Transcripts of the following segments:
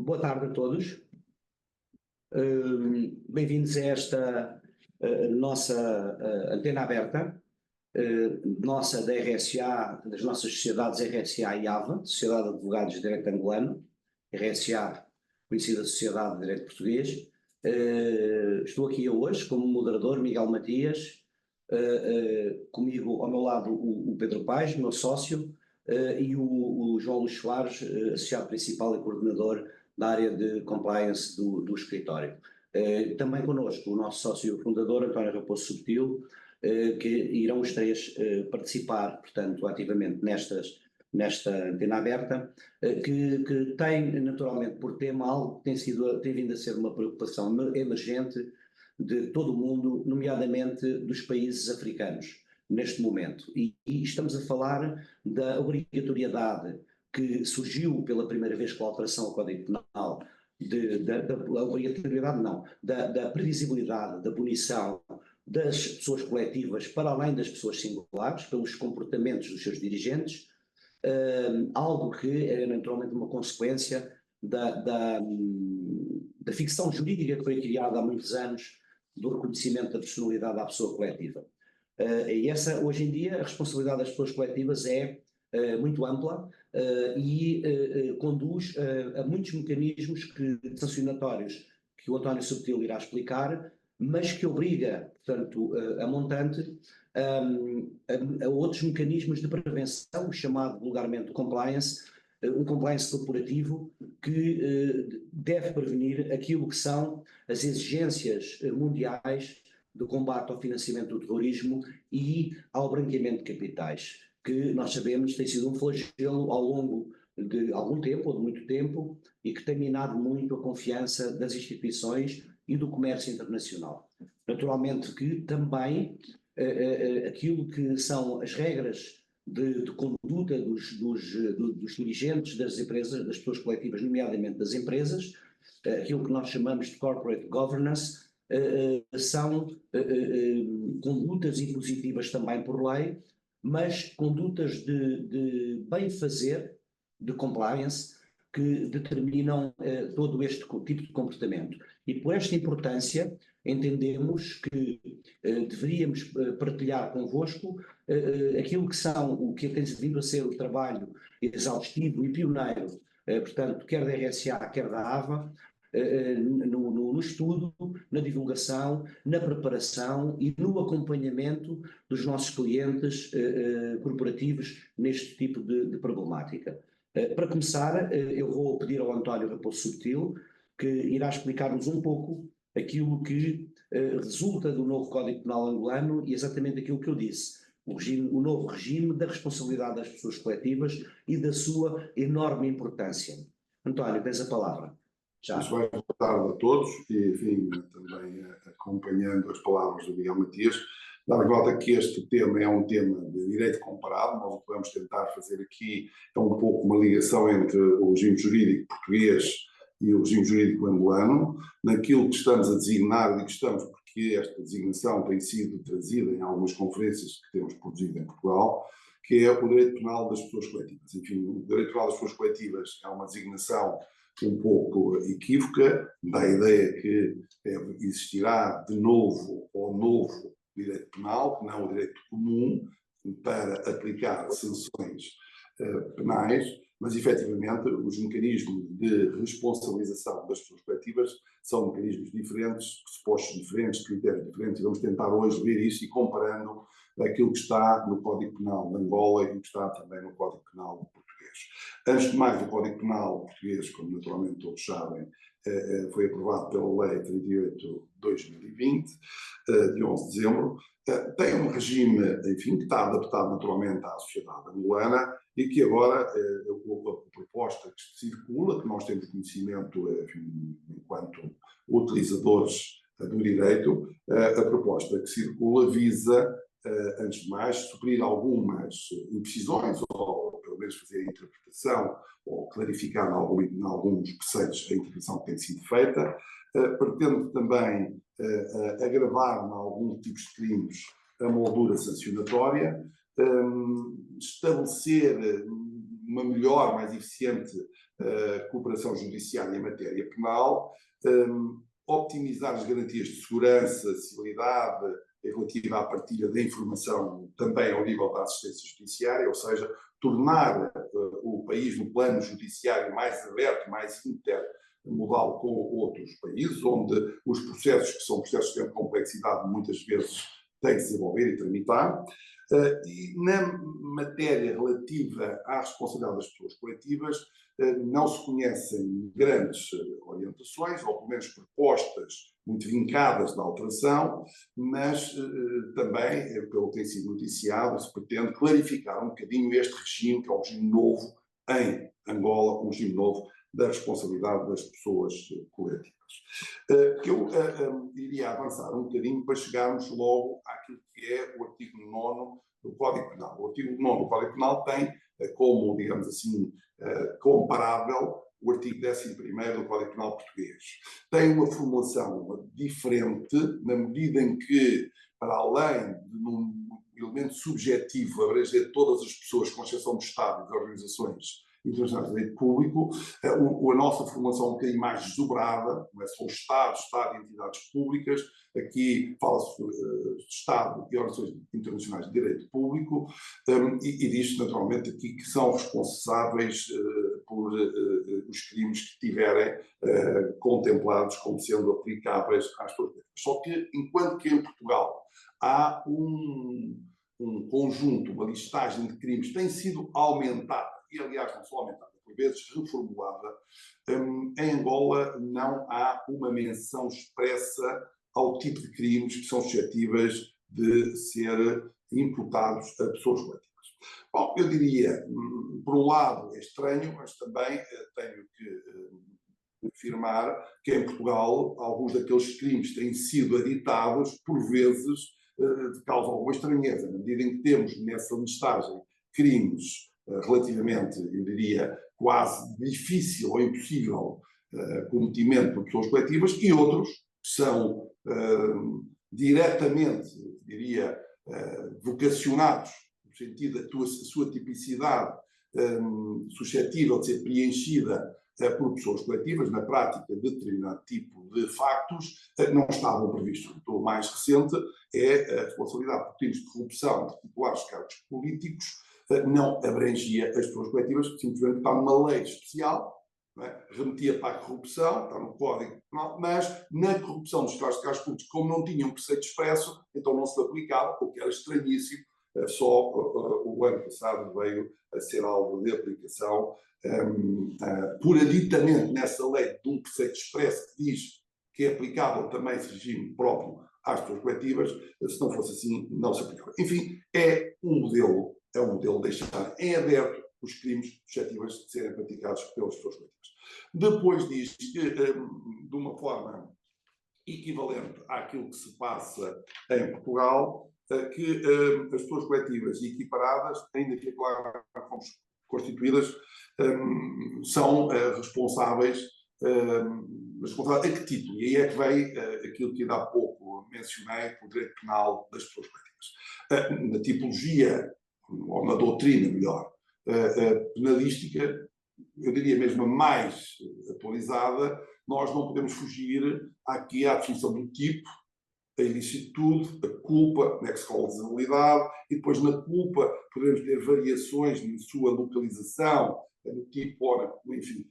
Boa tarde a todos. Bem-vindos a esta nossa antena aberta, nossa da RSA, das nossas sociedades RSA e AVA, Sociedade de Advogados de Direito Angolano, RSA, conhecida Sociedade de Direito Português. Estou aqui hoje como moderador, Miguel Matias, comigo ao meu lado o Pedro Paes, meu sócio, e o João Luís Soares, associado principal e coordenador da área de compliance do escritório. Também connosco o nosso sócio fundador, António Raposo Subtil, que irão os três participar, portanto, ativamente nesta antena aberta, que tem naturalmente por tema algo que tem vindo a ser uma preocupação emergente de todo o mundo, nomeadamente dos países africanos, neste momento. E estamos a falar da obrigatoriedade que surgiu pela primeira vez com a alteração ao Código Penal, da obrigatoriedade não, da previsibilidade da punição das pessoas coletivas para além das pessoas singulares, pelos comportamentos dos seus dirigentes, algo que é naturalmente uma consequência da ficção jurídica que foi criada há muitos anos do reconhecimento da personalidade da pessoa coletiva. E essa, hoje em dia, a responsabilidade das pessoas coletivas é muito ampla e conduz a muitos mecanismos sancionatórios que o António Subtil irá explicar, mas que obriga, portanto, a montante a outros mecanismos de prevenção, chamado vulgarmente compliance, um compliance corporativo que deve prevenir aquilo que são as exigências mundiais do combate ao financiamento do terrorismo e ao branqueamento de capitais, que nós sabemos tem sido um flagelo ao longo de algum tempo, ou de muito tempo, e que tem minado muito a confiança das instituições e do comércio internacional. Naturalmente que também aquilo que são as regras de conduta dos dirigentes das empresas, das pessoas coletivas, nomeadamente das empresas, aquilo que nós chamamos de corporate governance, são condutas impositivas também por lei, mas condutas de bem-fazer, de compliance, que determinam todo este tipo de comportamento. E por esta importância, entendemos que deveríamos partilhar convosco aquilo que o que tem vindo a ser o trabalho exaustivo e pioneiro, portanto, quer da RSA, quer da AVA, no estudo, na divulgação, na preparação e no acompanhamento dos nossos clientes corporativos neste tipo de problemática. Para começar, eu vou pedir ao António Raposo Subtil, que irá explicar-nos um pouco aquilo que resulta do novo Código Penal angolano e exatamente aquilo que eu disse, o novo regime da responsabilidade das pessoas coletivas e da sua enorme importância. António, tens a palavra. Muito bem, boa tarde a todos e, enfim, também acompanhando as palavras do Miguel Matias, dar nota que este tema é um tema de direito comparado. Nós o que vamos tentar fazer aqui é um pouco uma ligação entre o regime jurídico português e o regime jurídico angolano, naquilo que estamos a designar, e que estamos porque esta designação tem sido trazida em algumas conferências que temos produzido em Portugal, que é o direito penal das pessoas coletivas. Enfim, o direito penal das pessoas coletivas é uma designação um pouco equívoca, da ideia que existirá de novo ou novo direito penal, não o direito comum, para aplicar sanções penais, mas efetivamente os mecanismos de responsabilização das pessoas coletivas são mecanismos diferentes, pressupostos diferentes, critérios diferentes, e vamos tentar hoje ver isso e comparando aquilo que está no Código Penal de Angola e o que está também no Código Penal português. Antes de mais, o Código Penal português, como naturalmente todos sabem, foi aprovado pela Lei 38 de 2020, de 11 de dezembro, tem um regime, enfim, que está adaptado naturalmente à sociedade angolana e que agora, a proposta que se circula, que nós temos conhecimento, enfim, enquanto utilizadores do direito, a proposta que circula visa, antes de mais, suprir algumas imprecisões ou pelo menos fazer a interpretação ou clarificar em alguns preceitos a interpretação que tem sido feita, pretende também agravar em alguns tipos de crimes a moldura sancionatória, estabelecer uma melhor, mais eficiente cooperação judiciária em matéria penal, optimizar as garantias de segurança, civilidade relativa à partilha da informação também ao nível da assistência judiciária, ou seja, tornar o país no plano judiciário mais aberto, mais intermodal com outros países, onde os processos, que são processos de complexidade, muitas vezes têm que se desenvolver e tramitar. E na matéria relativa à responsabilidade das pessoas coletivas, não se conhecem grandes orientações, ou pelo menos propostas muito vincadas da alteração, mas também, pelo que tem sido noticiado, se pretende clarificar um bocadinho este regime, que é um regime novo em Angola, um regime novo da responsabilidade das pessoas coletivas. Que eu iria avançar um bocadinho para chegarmos logo àquilo que é o artigo 9º do Código Penal. O artigo 9º do Código Penal tem como, digamos assim, comparável o artigo 11º do Código Penal português. Tem uma formulação diferente, na medida em que, para além de um elemento subjetivo abranger todas as pessoas, com exceção do Estado e de organizações internacionais de direito público, a nossa formulação é um bocadinho mais desdobrada, não é só o Estado e entidades públicas, aqui fala-se de Estado e organizações internacionais de direito público, e diz naturalmente aqui que são responsáveis por os crimes que tiverem contemplados como sendo aplicáveis às pessoas. Só que, enquanto que em Portugal há um conjunto, uma listagem de crimes que tem sido aumentada, e aliás não só aumentada, por vezes reformulada, em Angola não há uma menção expressa ao tipo de crimes que são suscetíveis de ser imputados a pessoas coletivas. Bom, eu diria, por um lado é estranho, mas também tenho que afirmar que em Portugal alguns daqueles crimes têm sido aditados, por vezes, de causa alguma estranheza, na medida em que temos nessa listagem crimes relativamente, eu diria, quase difícil ou impossível cometimento por pessoas coletivas, e outros que são diretamente, diria, vocacionados, no sentido da sua tipicidade suscetível de ser preenchida por pessoas coletivas, na prática de determinado tipo de factos, não estavam previstos. O mais recente é a responsabilidade por crimes de corrupção de titulares de cargos políticos, não abrangia as pessoas coletivas, simplesmente está numa lei especial, não é? Remetia para a corrupção, está no Código Penal, mas na corrupção dos titulares de cargos políticos, como não tinha um preceito expresso, então não se aplicava, o que era estranhíssimo. Só o ano passado veio a ser alvo de aplicação puraditamente nessa lei de um preceito expresso que diz que é aplicável também esse regime próprio às pessoas coletivas. Se não fosse assim, não se aplicava. Enfim, é um modelo de deixar em aberto os crimes suscetíveis de serem praticados pelas pessoas coletivas. Depois diz que, de uma forma equivalente àquilo que se passa em Portugal, que as pessoas coletivas e equiparadas, ainda que claro, fomos constituídas, são responsáveis a que título? E aí é que vem aquilo que ainda há pouco mencionei, o direito penal das pessoas coletivas. Na tipologia, ou na doutrina, melhor, penalística, eu diria mesmo a mais atualizada, nós não podemos fugir aqui à definição do tipo, a ilicitude, a culpa, nexo com a lesalidade, e depois na culpa podemos ter variações na sua localização, no tipo, ora, enfim,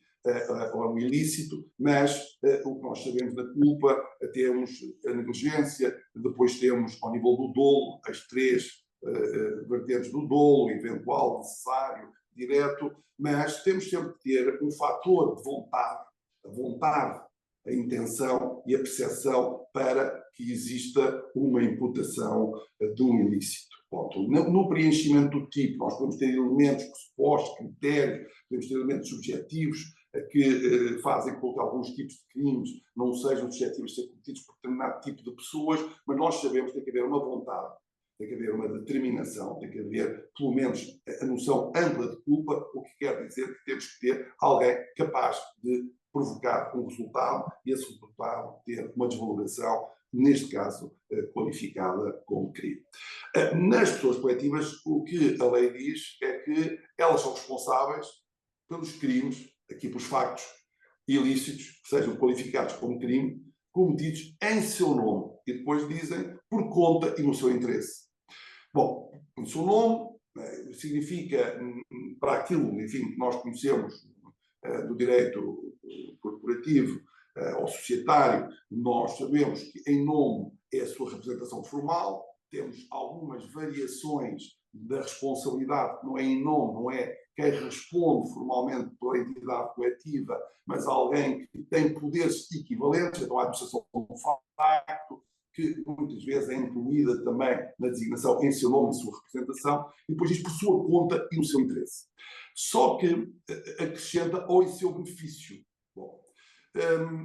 ou um ilícito, mas o que nós sabemos da culpa, temos a negligência, depois temos, ao nível do dolo, as três vertentes do dolo, eventual, necessário, direto, mas temos sempre que ter um fator de vontade, a vontade, a intenção e a percepção para que exista uma imputação de um ilícito. Ponto. No preenchimento do tipo, nós podemos ter elementos pressupostos, critérios, podemos ter elementos subjetivos que fazem com que alguns tipos de crimes não sejam suscetíveis de ser cometidos por determinado tipo de pessoas, mas nós sabemos que tem que haver uma vontade, tem que haver uma determinação, tem que haver, pelo menos, a noção ampla de culpa, o que quer dizer que temos que ter alguém capaz de provocar um resultado e esse resultado ter uma desvaloração, neste caso, qualificada como crime. Nas pessoas coletivas, o que a lei diz é que elas são responsáveis pelos crimes aqui pelos factos ilícitos, que sejam qualificados como crime, cometidos em seu nome. E depois dizem por conta e no seu interesse. Bom, o seu nome significa, para aquilo, enfim, que nós conhecemos do direito corporativo ou societário, nós sabemos que em nome é a sua representação formal, temos algumas variações da responsabilidade, que não é em nome, não é quem responde formalmente pela entidade coletiva, mas alguém que tem poderes equivalentes, então a administração do facto, que muitas vezes é incluída também na designação em seu nome, em sua representação, e depois diz por sua conta e no seu interesse. Só que acrescenta ou em seu benefício. Bom,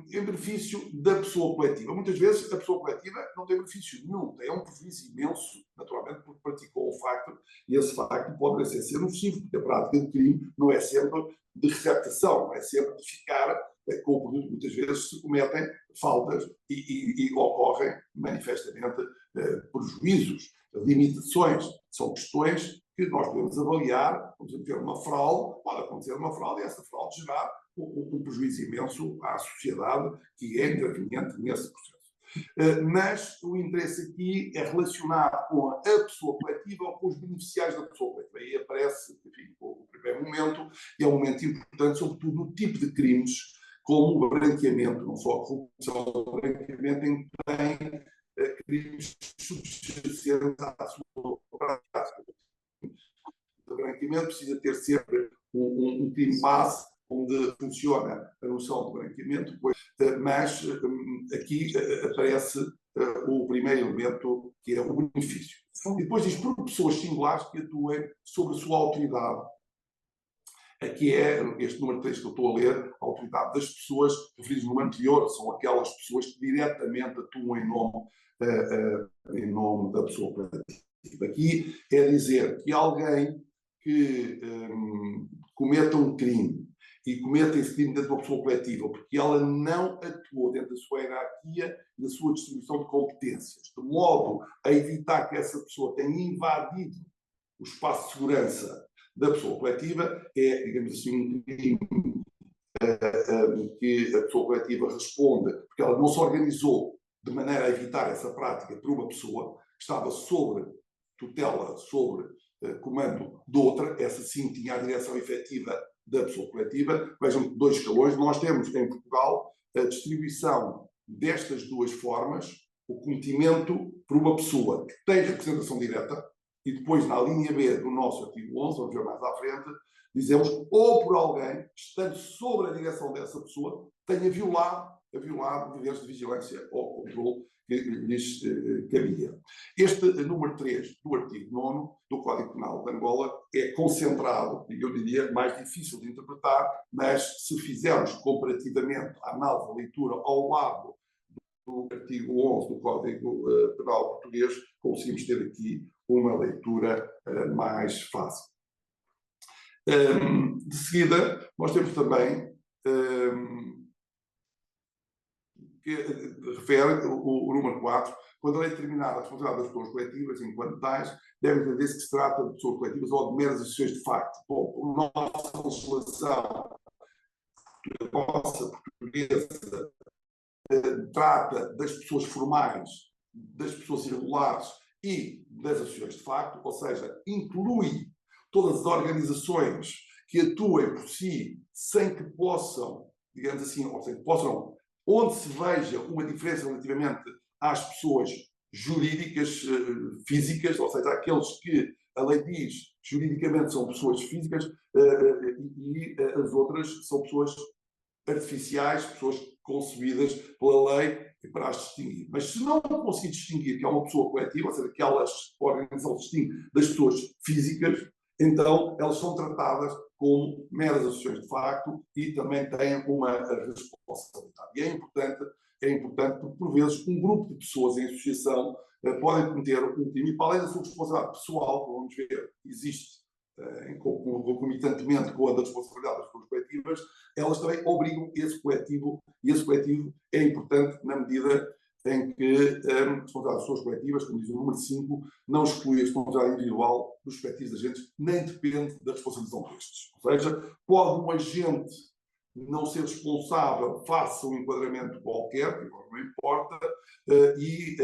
em benefício da pessoa coletiva. Muitas vezes a pessoa coletiva não tem benefício nenhum, tem um prejuízo imenso, naturalmente, porque praticou o facto, e esse facto pode ser nocivo, porque a prática do crime não é sempre de receptação, não é sempre de ficar com o produto. Muitas vezes se cometem faltas e ocorrem manifestamente prejuízos, limitações. São questões que nós podemos avaliar, podemos ter uma fraude, pode acontecer uma fraude e essa fraude gerar um prejuízo imenso à sociedade que é interveniente nesse processo. Mas o interesse aqui é relacionado com a pessoa coletiva ou com os beneficiários da pessoa coletiva. Aí aparece, enfim, o primeiro momento, e é um momento importante, sobretudo no tipo de crimes, como o branqueamento, não só a corrupção, o branqueamento em que tem crimes subjacentes à sua prática. O branqueamento precisa ter sempre um crime base onde funciona a noção de branqueamento, mas aqui aparece o primeiro elemento, que é o benefício. E depois diz por pessoas singulares que atuem sobre a sua autoridade. Aqui é este número 3 que eu estou a ler, a autoridade das pessoas referidas no número anterior, são aquelas pessoas que diretamente atuam em nome da pessoa coletiva. Aqui é dizer que alguém que cometa um crime e cometa esse crime dentro de uma pessoa coletiva, porque ela não atuou dentro da sua hierarquia e da sua distribuição de competências, de modo a evitar que essa pessoa tenha invadido o espaço de segurança da pessoa coletiva, é, digamos assim, um crime que a pessoa coletiva responde, porque ela não se organizou de maneira a evitar essa prática por uma pessoa que estava sobre tutela, sobre comando de outra, essa sim tinha a direção efetiva da pessoa coletiva. Vejam, 2 escalões. Nós temos em Portugal a distribuição destas 2 formas, o cometimento por uma pessoa que tem representação direta, e depois na linha B do nosso artigo 11, vamos ver mais à frente, dizemos ou por alguém, estando sobre a direção dessa pessoa, tenha violado deveres de vigilância ou controle que lhes cabia. Este número 3 do artigo 9 do Código Penal de Angola é concentrado, e eu diria mais difícil de interpretar, mas se fizermos comparativamente a análise da leitura ao lado do artigo 11 do Código Penal português, conseguimos ter aqui uma leitura mais fácil. De seguida, nós temos também que refere o número 4, quando a lei determinar a responsabilidade das pessoas coletivas, enquanto tais, deve entender-se que se trata de pessoas coletivas ou de meras associações de facto. Bom, a nossa legislação, a nossa portuguesa, trata das pessoas formais, das pessoas irregulares e das associações de facto, ou seja, inclui todas as organizações que atuem por si sem que possam, digamos assim, ou sem que possam, onde se veja uma diferença relativamente às pessoas jurídicas, físicas, ou seja, aqueles que a lei diz juridicamente são pessoas físicas e as outras são pessoas artificiais, pessoas concebidas pela lei e para as distinguir. Mas se não conseguir distinguir que é uma pessoa coletiva, ou seja, que elas organização distingue das pessoas físicas, então elas são tratadas como meras associações de facto e também têm uma responsabilidade. E é importante porque, por vezes, um grupo de pessoas em associação podem cometer um crime e, para além da sua responsabilidade pessoal, como vamos ver, existe concomitantemente com a da responsabilidade das pessoas coletivas, elas também obrigam esse coletivo, e esse coletivo é importante na medida em que a responsabilidade das pessoas coletivas, como diz o número 5, não exclui a responsabilidade individual dos respectivos agentes, nem depende da responsabilização destes. Ou seja, pode um agente não ser responsável face a um enquadramento qualquer, que não importa, e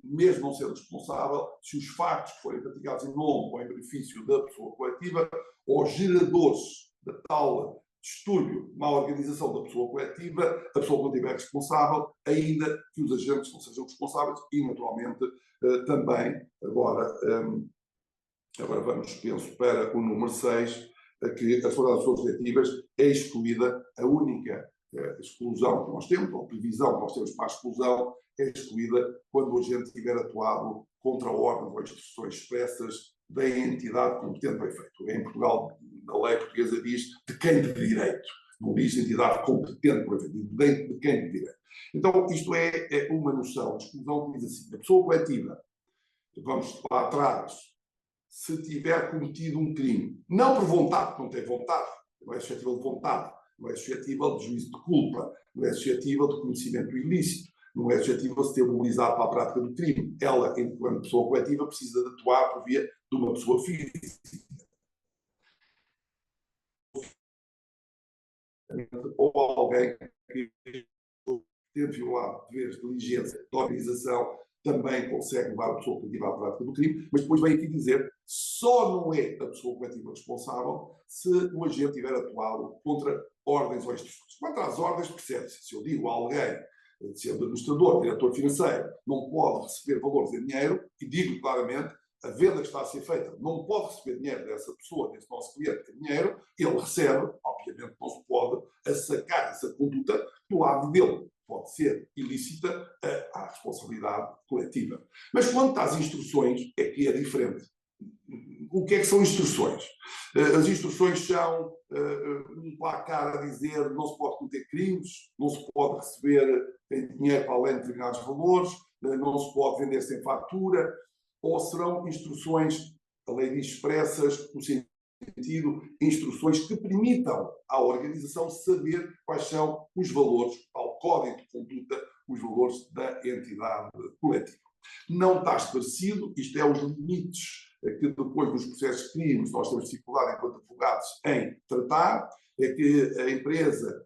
mesmo não ser responsável se os factos que forem praticados em nome ou em benefício da pessoa coletiva ou geradores de tal distúrbio, má organização da pessoa coletiva, a pessoa coletiva é responsável, ainda que os agentes não sejam responsáveis e, naturalmente, também, agora vamos, penso, para o número 6, que a responsabilidade das pessoas coletivas é excluída, a única exclusão que nós temos, ou previsão que nós temos para a exclusão, é excluída quando o agente tiver atuado contra ordens ou instruções expressas da entidade competente para efeito. Em Portugal, a lei portuguesa diz de quem de direito, não diz entidade competente para efeito, diz de quem de direito. Então, isto é uma noção de exclusão que diz assim, a pessoa coletiva, vamos lá atrás, se tiver cometido um crime, não por vontade, porque não tem vontade, não é suscetível de vontade, não é suscetível de juízo de culpa, não é suscetível de conhecimento ilícito, não é suscetível de se ter mobilizado para a prática do crime. Ela, enquanto pessoa coletiva, precisa de atuar por via de uma pessoa física. Ou alguém que ter violado deveres de diligência da organização também consegue levar a pessoa coletiva à prática do crime, mas depois vem aqui dizer só não é a pessoa coletiva responsável se o agente tiver atuado contra ordens ou instruções. Quanto às ordens, percebe-se. Se eu digo a alguém, sendo administrador, diretor financeiro, não pode receber valores em dinheiro, e digo claramente, a venda que está a ser feita não pode receber dinheiro dessa pessoa, desse nosso cliente, em dinheiro, ele recebe, obviamente não se pode assacar essa conduta do lado dele. Pode ser ilícita à responsabilidade coletiva. Mas quanto às instruções, é que é diferente. O que é que são instruções? As instruções são um placar a dizer não se pode cometer crimes, não se pode receber dinheiro para além de determinados valores, não se pode vender sem fatura, ou serão instruções, a lei diz expressas, no sentido, instruções que permitam à organização saber quais são os valores, ao código de conduta, os valores da entidade coletiva. Não está esclarecido, isto é os limites que depois dos processos de crimes nós temos dificuldade enquanto advogados em tratar, é que a empresa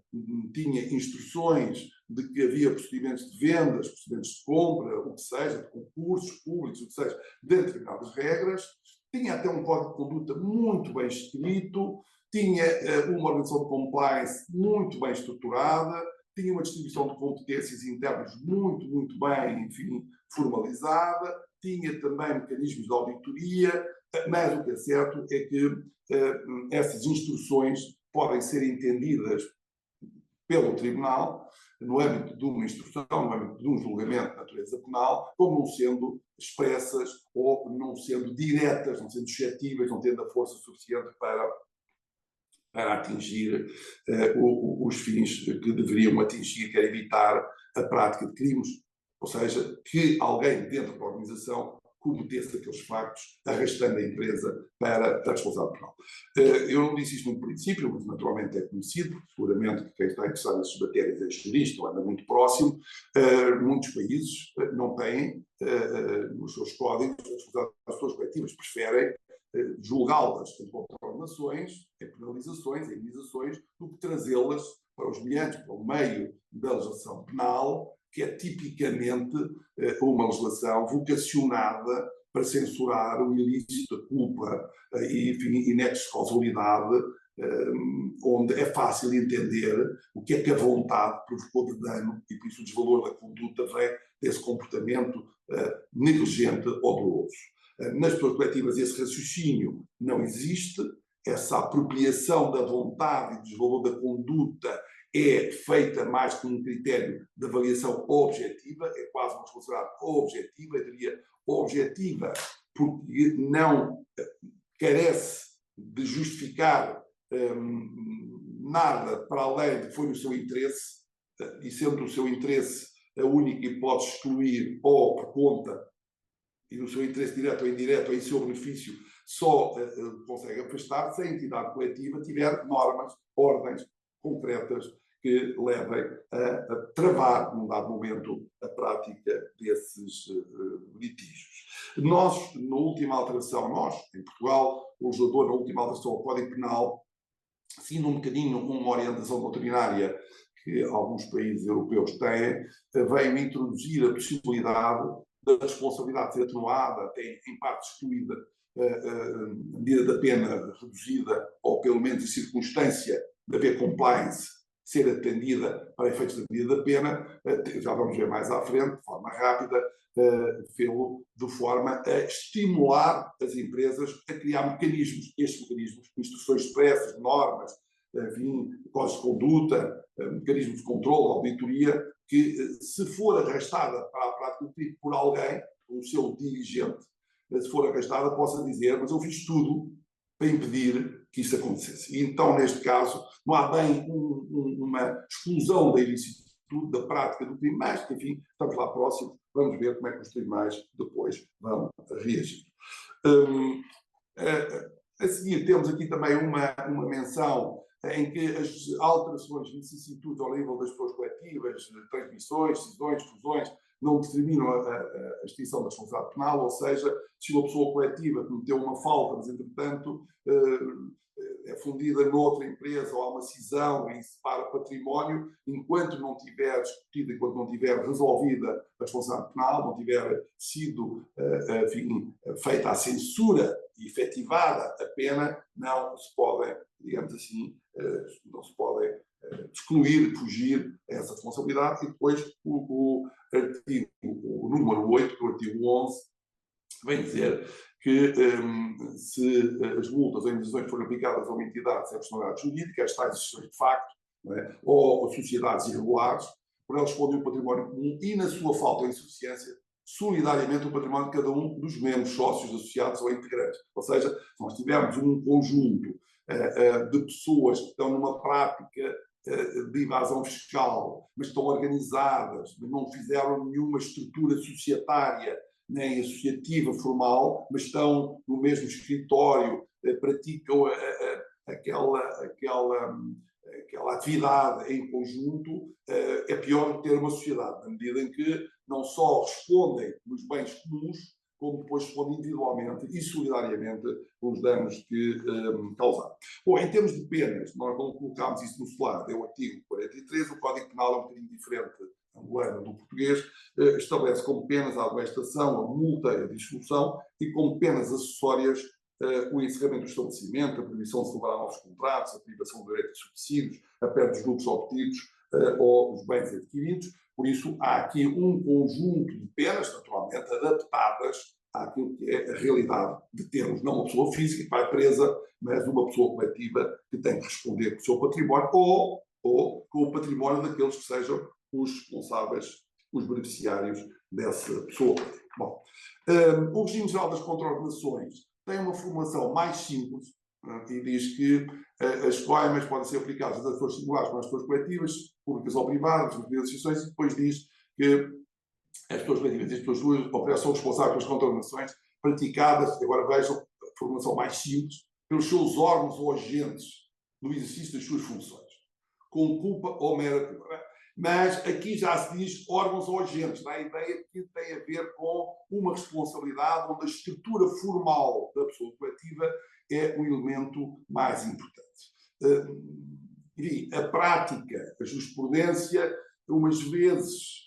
tinha instruções de que havia procedimentos de vendas, procedimentos de compra, o que seja, de concursos públicos, o que seja, de determinadas regras, tinha até um código de conduta muito bem escrito, tinha uma organização de compliance muito bem estruturada, tinha uma distribuição de competências internas muito, muito bem, enfim, formalizada, tinha também mecanismos de auditoria, mas o que é certo é que essas instruções podem ser entendidas pelo Tribunal, no âmbito de uma instrução, no âmbito de um julgamento de natureza penal, como não sendo expressas ou não sendo diretas, não sendo suscetíveis, não tendo a força suficiente para atingir os fins que deveriam atingir, que é evitar a prática de crimes, ou seja, que alguém dentro da organização cometesse aqueles factos, arrastando a empresa para a responsabilidade penal. Eu não disse isto no princípio, mas naturalmente é conhecido, seguramente que quem está interessado nessas matérias é jurista ou anda muito próximo. Muitos países não têm nos seus códigos, as suas coletivas preferem julgá-las contra ordenações, em penalizações, em indenizações, do que trazê-las para os meios, para o meio da legislação penal, que é tipicamente uma legislação vocacionada para censurar o ilícito, a culpa e, enfim, e nexos de causalidade, onde é fácil entender o que é que a vontade provocou de dano e, por isso, o desvalor da conduta vem desse comportamento negligente ou doloso. Nas pessoas coletivas esse raciocínio não existe, essa apropriação da vontade e do desvalor da conduta é feita mais com um critério de avaliação objetiva, é quase uma responsabilidade objetiva, eu diria objetiva, porque não carece de justificar nada para além de que foi no seu interesse, e sendo o seu interesse a única hipótese de excluir ou por conta, e no seu interesse direto ou indireto, ou em seu benefício, só consegue afastar se a entidade coletiva tiver normas, ordens concretas que levem a travar, num dado momento, a prática desses litígios. Nós, na última alteração, em Portugal, o legislador, na última alteração ao Código Penal, seguindo um bocadinho uma orientação doutrinária que alguns países europeus têm, veio introduzir a possibilidade da responsabilidade ser atenuada, até em parte excluída, a medida da pena reduzida, ou pelo menos em circunstância de haver compliance, ser atendida para efeitos da medida da pena, já vamos ver mais à frente, de forma rápida, fê-lo de forma a estimular as empresas a criar mecanismos, estes mecanismos, instruções expressas, normas, enfim, códigos de conduta, mecanismos de controle, auditoria, que se for arrastada para a prática do crime por alguém, um seu dirigente, se for arrastada, possa dizer, mas eu fiz tudo para impedir que isso acontecesse. E então, neste caso, não há bem uma exclusão da ilicitude, da prática do crime, mas, enfim, estamos lá próximos, vamos ver como é que os tribunais depois vão reagir. A seguir, temos aqui também uma menção em que as alterações de vicissitudes ao nível das pessoas coletivas, transmissões, cisões, fusões, não determinam a extinção da responsabilidade penal, ou seja, se uma pessoa coletiva cometeu uma falta, mas entretanto é fundida noutra empresa ou há uma cisão e separa património, enquanto não tiver discutido, enquanto não tiver resolvida a responsabilidade penal, não tiver sido enfim, feita a censura e efetivada a pena, não se podem, digamos assim, não se podem excluir, fugir a essa responsabilidade. E depois o artigo, o número 8, que é o artigo 11, vem dizer que se as multas ou indenizações forem aplicadas a uma entidade sem personalidade jurídica, as tais instituições de facto, é? Ou sociedades irregulares, por elas respondem o património comum e, na sua falta ou insuficiência, solidariamente o património de cada um dos membros, sócios, associados ou integrantes. Ou seja, se nós tivermos um conjunto de pessoas que estão numa prática de evasão fiscal, mas estão organizadas, mas não fizeram nenhuma estrutura societária nem associativa formal, mas estão no mesmo escritório, praticam aquela atividade em conjunto, é pior do que ter uma sociedade, na medida em que não só respondem nos bens comuns, como depois respondem individualmente e solidariamente pelos danos que causaram. Bom, em termos de penas, nós não colocámos isso no slide, é o artigo 43, o Código Penal é um bocadinho diferente angolano do português, estabelece como penas a admoestação, a multa, a dissolução e como penas acessórias o encerramento do estabelecimento, a proibição de celebrar novos contratos, a privação do direito de subsídios, a perda dos lucros obtidos ou os bens adquiridos. Por isso, há aqui um conjunto de penas, naturalmente, adaptadas àquilo que é a realidade de termos não uma pessoa física que vai presa, mas uma pessoa coletiva que tem que responder com o seu património ou com o património daqueles que sejam os responsáveis, os beneficiários dessa pessoa. Bom, o regime geral das contraordenações tem uma formulação mais simples, e diz que as coimas podem ser aplicadas às pessoas singulares para as pessoas coletivas, públicas ou privadas, nas medidas de exceções, e depois diz que as pessoas coletivas e as pessoas jurídicas são responsáveis pelas contraordenações praticadas, agora vejam a formulação mais simples, pelos seus órgãos ou agentes no exercício das suas funções, com culpa ou mera culpa. Mas aqui já se diz órgãos ou agentes, dá a ideia que tem a ver com uma responsabilidade onde a estrutura formal da pessoa coletiva é um elemento mais importante. Enfim, a prática, a jurisprudência, umas vezes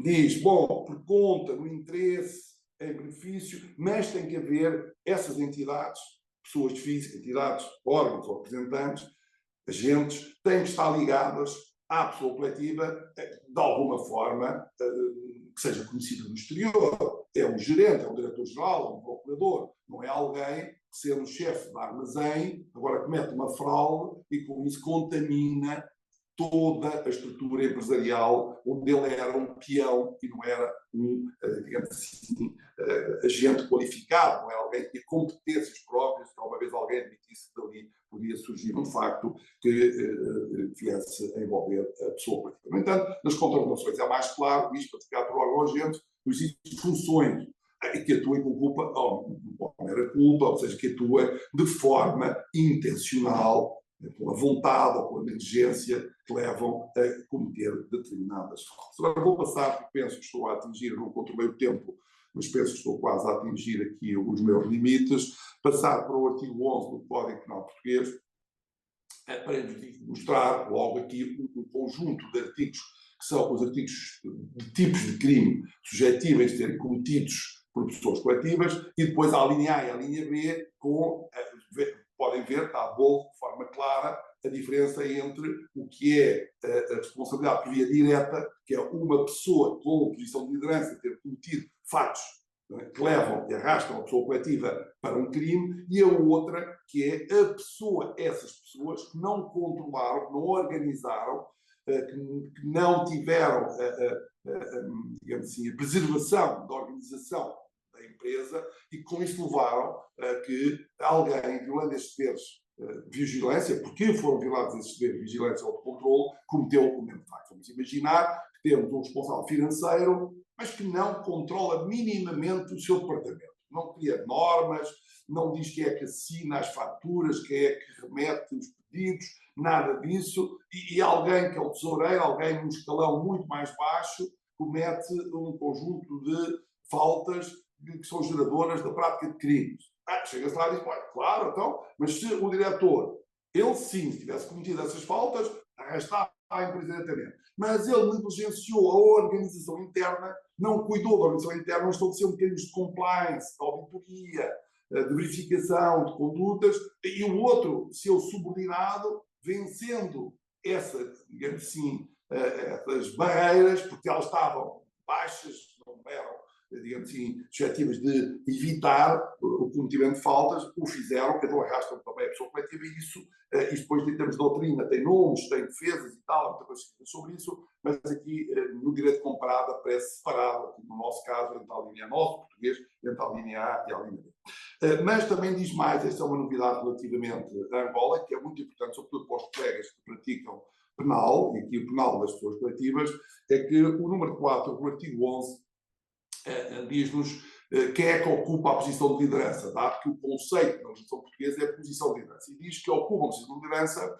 diz, bom, por conta, no interesse, em benefício, mas tem que haver essas entidades, pessoas físicas, entidades, órgãos ou representantes, agentes, têm que estar ligadas à pessoa coletiva, de alguma forma, que seja conhecida no exterior. É um gerente, é um diretor-geral, é um procurador, não é alguém que, sendo chefe de armazém, agora comete uma fraude e com isso contamina toda a estrutura empresarial onde ele era um peão e não era um, digamos assim, agente qualificado, não era alguém que tinha competências próprias, que uma vez alguém admitisse que dali podia surgir um facto que viesse a envolver a pessoa coletiva. No entanto, nas contraordenações é mais claro, isto praticado por órgão agente, existem funções que atuem com culpa, ou mera culpa, ou seja, que atua de forma intencional, com a vontade ou com a negligência que levam a cometer determinadas faltas. Agora vou passar, porque penso que estou a atingir, não controlei o tempo, mas penso que estou quase a atingir aqui os meus limites, passar para o artigo 11 do Código Penal Português, para mostrar logo aqui um conjunto de artigos, que são os artigos de tipos de crime suscetíveis de serem cometidos por pessoas coletivas, e depois a linha A e a linha B, podem ver, está bold, de forma clara, a diferença entre o que é a responsabilidade por via direta, que é uma pessoa com posição de liderança ter cometido fatos que levam e arrastam a pessoa coletiva para um crime, e a outra, que é a pessoa, essas pessoas que não controlaram, que não organizaram, que não tiveram, digamos assim, a preservação da organização da empresa, e que com isso levaram a que alguém, violando estes deveres de vigilância, porque foram violados esses deveres de vigilância ou de controle, cometeu o mesmo facto. Vamos imaginar que temos um responsável financeiro, mas que não controla minimamente o seu departamento. Não cria normas, não diz quem é que assina as faturas, quem é que remete os pedidos, nada disso. E alguém que é o tesoureiro, alguém num escalão muito mais baixo, comete um conjunto de faltas que são geradoras da prática de crimes. Chega-se lá e diz, claro, então, mas se o diretor, ele sim, se tivesse cometido essas faltas, arrastava a empresa diretamente. Mas ele negligenciou a organização interna, não cuidou da organização interna, não estabeleceu mecanismos de compliance, de auditoria, de verificação de condutas, e o outro, seu subordinado, vencendo essas, digamos assim, essas barreiras, porque elas estavam baixas, não eram, digamos assim, suscetíveis de evitar o cometimento de faltas, o fizeram, então arrastam também a pessoa coletiva, e isso depois, em termos de doutrina, tem nomes, tem defesas e tal, muita coisa sobre isso, mas aqui no direito comparado aparece separado, no nosso caso, entre a linha nosso, português, entre a linha A e a linha B. Mas também diz mais, esta é uma novidade relativamente a Angola, que é muito importante, sobretudo para os colegas que praticam penal, e aqui o penal das pessoas coletivas, é que o número 4, o artigo 11, diz-nos quem é que ocupa a posição de liderança, dado que o conceito da legislação portuguesa é a posição de liderança, e diz que ocupam a posição de liderança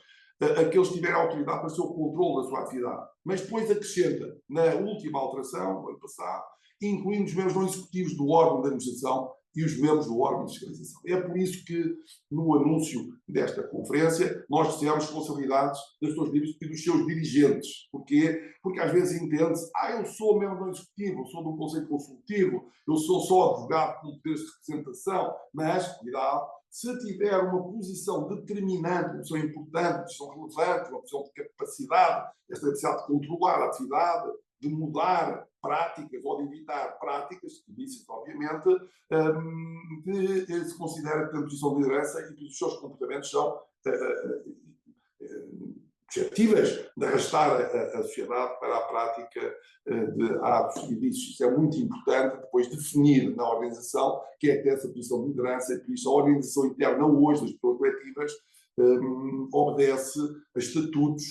aqueles que tiverem autoridade para o seu controle da sua atividade. Mas depois acrescenta, na última alteração, no ano passado, incluindo os membros não executivos do órgão de administração e os membros do órgão de fiscalização. É por isso que, no anúncio desta conferência, nós dissemos responsabilidades das pessoas livres e dos seus dirigentes. Porquê? Porque às vezes entende-se, eu sou membro não executivo, eu sou de um conselho consultivo, eu sou só advogado com poderes de representação, mas, cuidado, se tiver uma posição determinante, uma posição importante, uma posição relevante, uma posição de capacidade, esta capacidade de controlar a atividade, de mudar práticas ou de evitar práticas, ilícitas, obviamente, que se considera que tem posição de liderança e que os seus comportamentos são suscetíveis de arrastar a sociedade para a prática de atos ilícitos. Isso é muito importante depois definir na organização quem é que tem essa posição de liderança, e por isso a organização interna hoje das pessoas coletivas obedece a estatutos,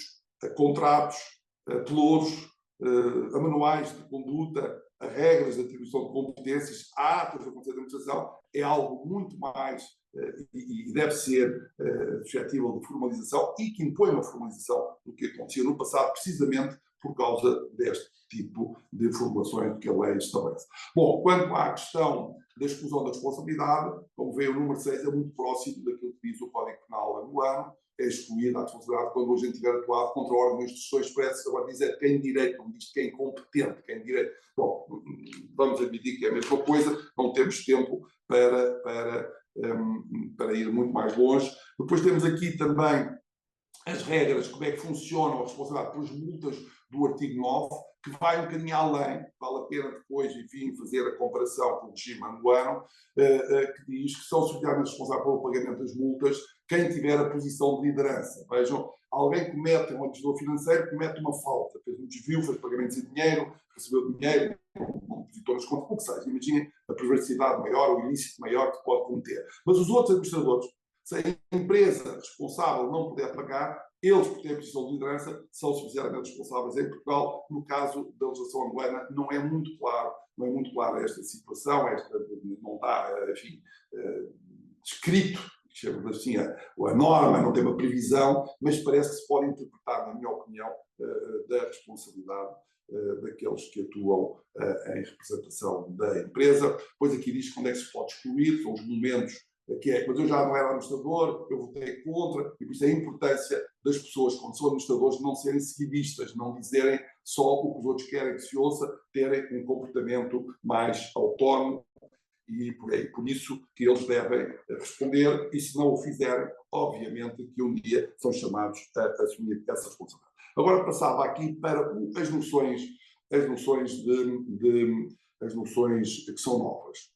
a contratos, a pelouros, a manuais de conduta, a regras de atribuição de competências, a atos da Conselho de Administração, é algo muito mais e deve ser suscetível de formalização, e que impõe uma formalização do que acontecia no passado, precisamente por causa deste tipo de formulações que a lei estabelece. Bom, quanto à questão da exclusão da responsabilidade, como vê, o número 6 é muito próximo daquilo que diz o Código Penal angolano, é excluída a responsabilidade quando a gente tiver atuado contra órgãos de instruções expressas. Agora dizer quem direito, não diz quem competente, quem direito. Bom, vamos admitir que é a mesma coisa, não temos tempo para ir muito mais longe. Depois temos aqui também as regras, como é que funcionam a responsabilidade pelas multas do artigo 9, que vai um bocadinho além, vale a pena depois, enfim, fazer a comparação com o regime angolano, que diz que são subsidiariamente responsáveis pelo pagamento das multas quem tiver a posição de liderança. Vejam, alguém comete, um administrador financeiro, comete uma falta, fez um desvio, fez pagamentos de dinheiro, recebeu dinheiro, não depositou nas contas, o que seja. Imaginem a perversidade maior, o ilícito maior que pode cometer. Mas os outros administradores, se a empresa responsável não puder pagar, eles, por terem a posição de liderança, são subsidiariamente responsáveis. Em Portugal, no caso da legislação angolana, não é muito claro esta situação, não está, enfim, escrito, chamamos assim, a norma, não tem uma previsão, mas parece que se pode interpretar, na minha opinião, da responsabilidade daqueles que atuam em representação da empresa. Depois aqui diz quando é que se pode excluir, são os momentos que é, mas eu já não era administrador, eu votei contra, e por isso a importância das pessoas, quando são administradores, não serem seguidistas, não dizerem só o que os outros querem que se ouça, terem um comportamento mais autónomo, e por isso que eles devem responder, e se não o fizerem, obviamente que um dia são chamados a assumir essa responsabilidade. Agora passava aqui para as noções que são novas.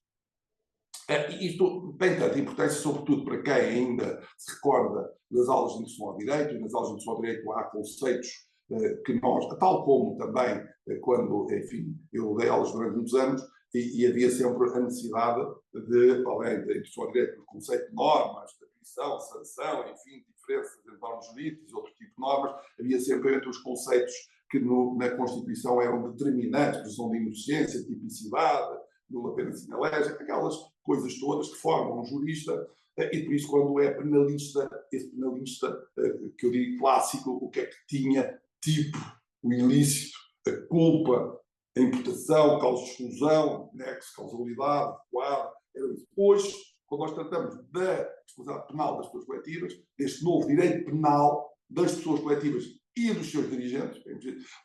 Isto tem tanta importância, sobretudo para quem ainda se recorda das aulas de introdução ao direito, e nas aulas de introdução ao direito há conceitos que nós, tal como também quando, enfim, eu dei aulas durante muitos anos, e havia sempre a necessidade de, além da introdução ao direito, do conceito de normas, de atribuição, sanção, enfim, diferenças entre normas jurídicas e outro tipo de normas, havia sempre entre os conceitos que na Constituição eram determinantes, presunção de inocência, tipicidade, nula pena sine lege, aquelas coisas todas que formam um jurista, e por isso quando é penalista, esse penalista, que eu digo clássico, o que é que tinha? Tipo, o ilícito, a culpa, a imputação, causa de exclusão, nexo, causalidade, quadro, era isso. Hoje, quando nós tratamos da responsabilidade penal das pessoas coletivas, deste novo direito penal das pessoas coletivas e dos seus dirigentes,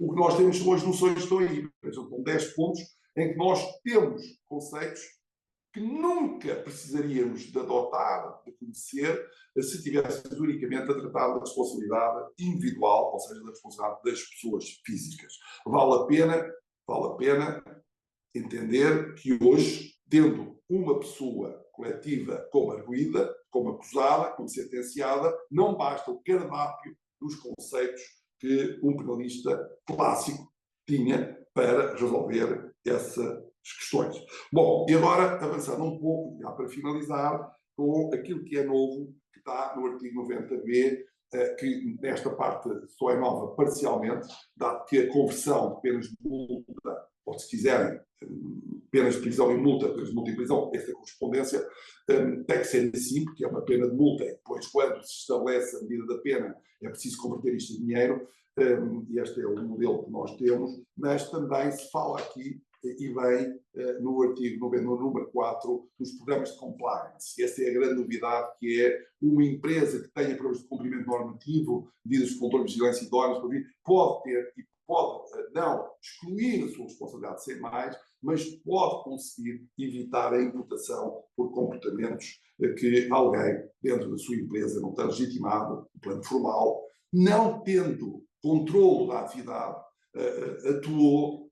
o que nós temos são as noções que estão aí, são 10 pontos em que nós temos conceitos que nunca precisaríamos de adotar, de conhecer, se tivéssemos unicamente a tratar da responsabilidade individual, ou seja, da responsabilidade das pessoas físicas. Vale a pena entender que hoje, tendo uma pessoa coletiva como arguida, como acusada, como sentenciada, não basta o cardápio dos conceitos que um penalista clássico tinha para resolver essas questões. Bom, e agora avançando um pouco, já para finalizar, com aquilo que é novo, que está no artigo 90b, que nesta parte só é nova parcialmente, dado que a conversão de penas de multa, ou se quiserem, penas de prisão e multa, penas de multa e prisão, esta correspondência tem que ser assim, porque é uma pena de multa, e depois, quando se estabelece a medida da pena, é preciso converter isto em dinheiro, e este é o modelo que nós temos, mas também se fala aqui, e vem no artigo 90, no número 4, dos programas de compliance. Essa é a grande novidade, que é uma empresa que tenha programas de cumprimento normativo, medidas de controle de vigilância idóneas, pode ter e pode não excluir a sua responsabilidade sem mais, mas pode conseguir evitar a imputação por comportamentos que alguém dentro da sua empresa não está legitimado, no plano formal, não tendo controlo da atividade, atuou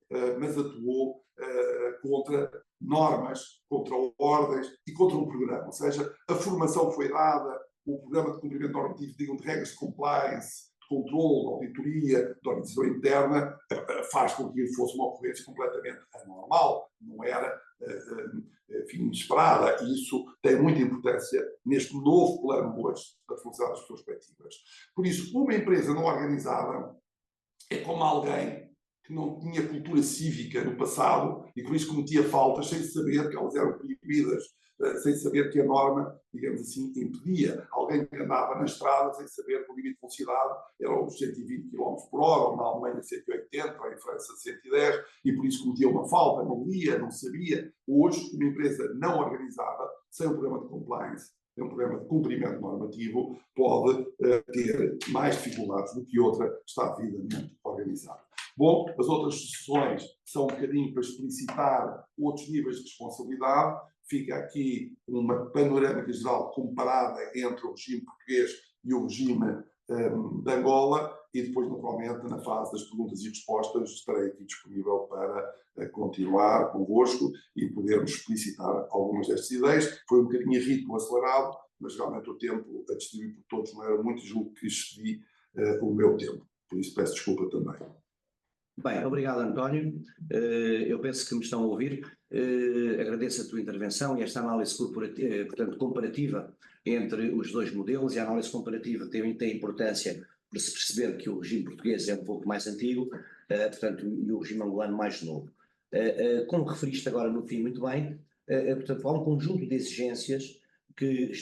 contra normas, contra ordens e contra um programa. Ou seja, a formação foi dada, o programa de cumprimento normativo, digam, de regras de compliance, de controle, de auditoria, de organização interna, faz com que fosse uma ocorrência completamente anormal, não era, enfim, inesperada. E isso tem muita importância neste novo plano hoje da função das pessoas coletivas. Por isso, uma empresa não organizada é como alguém que não tinha cultura cívica no passado e por isso cometia faltas sem saber que elas eram proibidas, sem saber que a norma, digamos assim, impedia. Alguém que andava na estrada sem saber que o limite de velocidade era os 120 km por hora, ou na Alemanha 180, ou em França 110, e por isso cometia uma falta, não lia, não sabia. Hoje, uma empresa não organizada, sem um programa de compliance, tem um programa de cumprimento normativo, pode ter mais dificuldades do que outra que está devidamente organizada. Bom, as outras sessões são um bocadinho para explicitar outros níveis de responsabilidade. Fica aqui uma panorâmica geral comparada entre o regime português e o regime de Angola, e depois, naturalmente, na fase das perguntas e respostas, estarei aqui disponível para continuar convosco e podermos explicitar algumas destas ideias. Foi um bocadinho a ritmo acelerado, mas realmente o tempo a distribuir por todos não era muito, julgo que excedi o meu tempo. Por isso peço desculpa também. Bem, obrigado, António. Eu penso que me estão a ouvir. Agradeço a tua intervenção e esta análise portanto, comparativa entre os dois modelos, e a análise comparativa tem importância para se perceber que o regime português é um pouco mais antigo, portanto, e o regime angolano mais novo. Como referiste agora no fim muito bem, portanto, há um conjunto de exigências que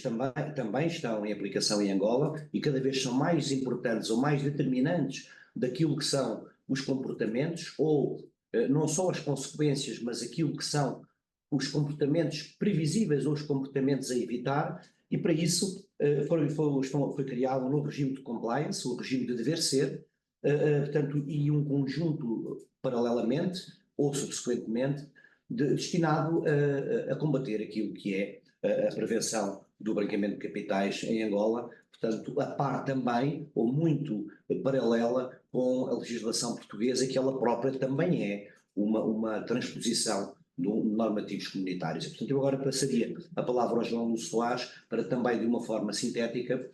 também estão em aplicação em Angola e cada vez são mais importantes ou mais determinantes daquilo que são os comportamentos ou não só as consequências, mas aquilo que são os comportamentos previsíveis ou os comportamentos a evitar, e para isso foi criado um novo regime de compliance, o regime de dever ser, portanto, e um conjunto paralelamente ou subsequentemente destinado a combater aquilo que é a prevenção do branqueamento de capitais em Angola, portanto, a par também, ou muito paralela com a legislação portuguesa, que ela própria também é uma transposição de normativos comunitários. Portanto, eu agora passaria a palavra ao João Lúcio Soares para também, de uma forma sintética,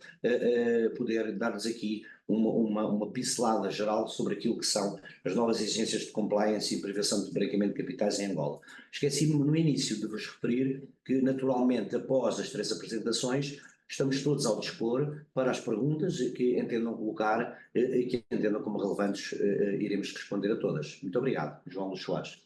poder dar-nos aqui uma pincelada geral sobre aquilo que são as novas exigências de compliance e prevenção de branqueamento de capitais em Angola. Esqueci-me no início de vos referir que, naturalmente, após as 3 apresentações, estamos todos ao dispor para as perguntas que entendam colocar e que entendam como relevantes, iremos responder a todas. Muito obrigado, João Lúcio Soares.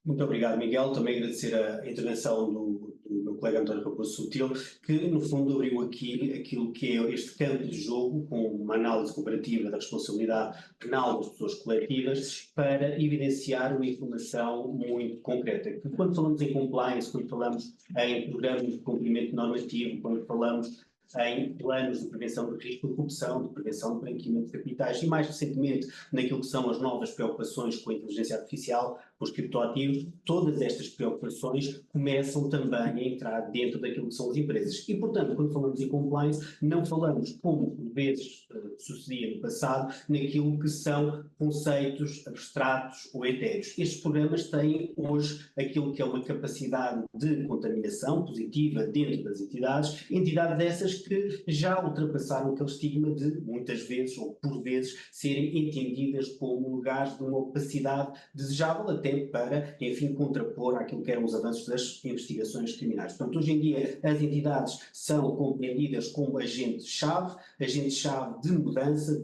Muito obrigado, Miguel. Também agradecer a intervenção do meu colega António Raposo Sutil, que no fundo abriu aqui aquilo que é este campo de jogo, com uma análise comparativa da responsabilidade penal das pessoas coletivas, para evidenciar uma informação muito concreta. Que quando falamos em compliance, quando falamos em programas de cumprimento normativo, quando falamos em planos de prevenção de risco de corrupção, de prevenção de branqueamento de capitais e, mais recentemente, naquilo que são as novas preocupações com a inteligência artificial, com os criptoativos, todas estas preocupações começam também a entrar dentro daquilo que são as empresas. E, portanto, quando falamos em compliance, não falamos, como por vezes sucedia no passado, naquilo que são conceitos abstratos ou etéreos. Estes programas têm hoje aquilo que é uma capacidade de contaminação positiva dentro das entidades essas que já ultrapassaram aquele estigma de, muitas vezes, ou por vezes, serem entendidas como lugares de uma opacidade desejável, até para, enfim, contrapor àquilo que eram os avanços das investigações criminais. Portanto, hoje em dia, as entidades são compreendidas como agentes-chave de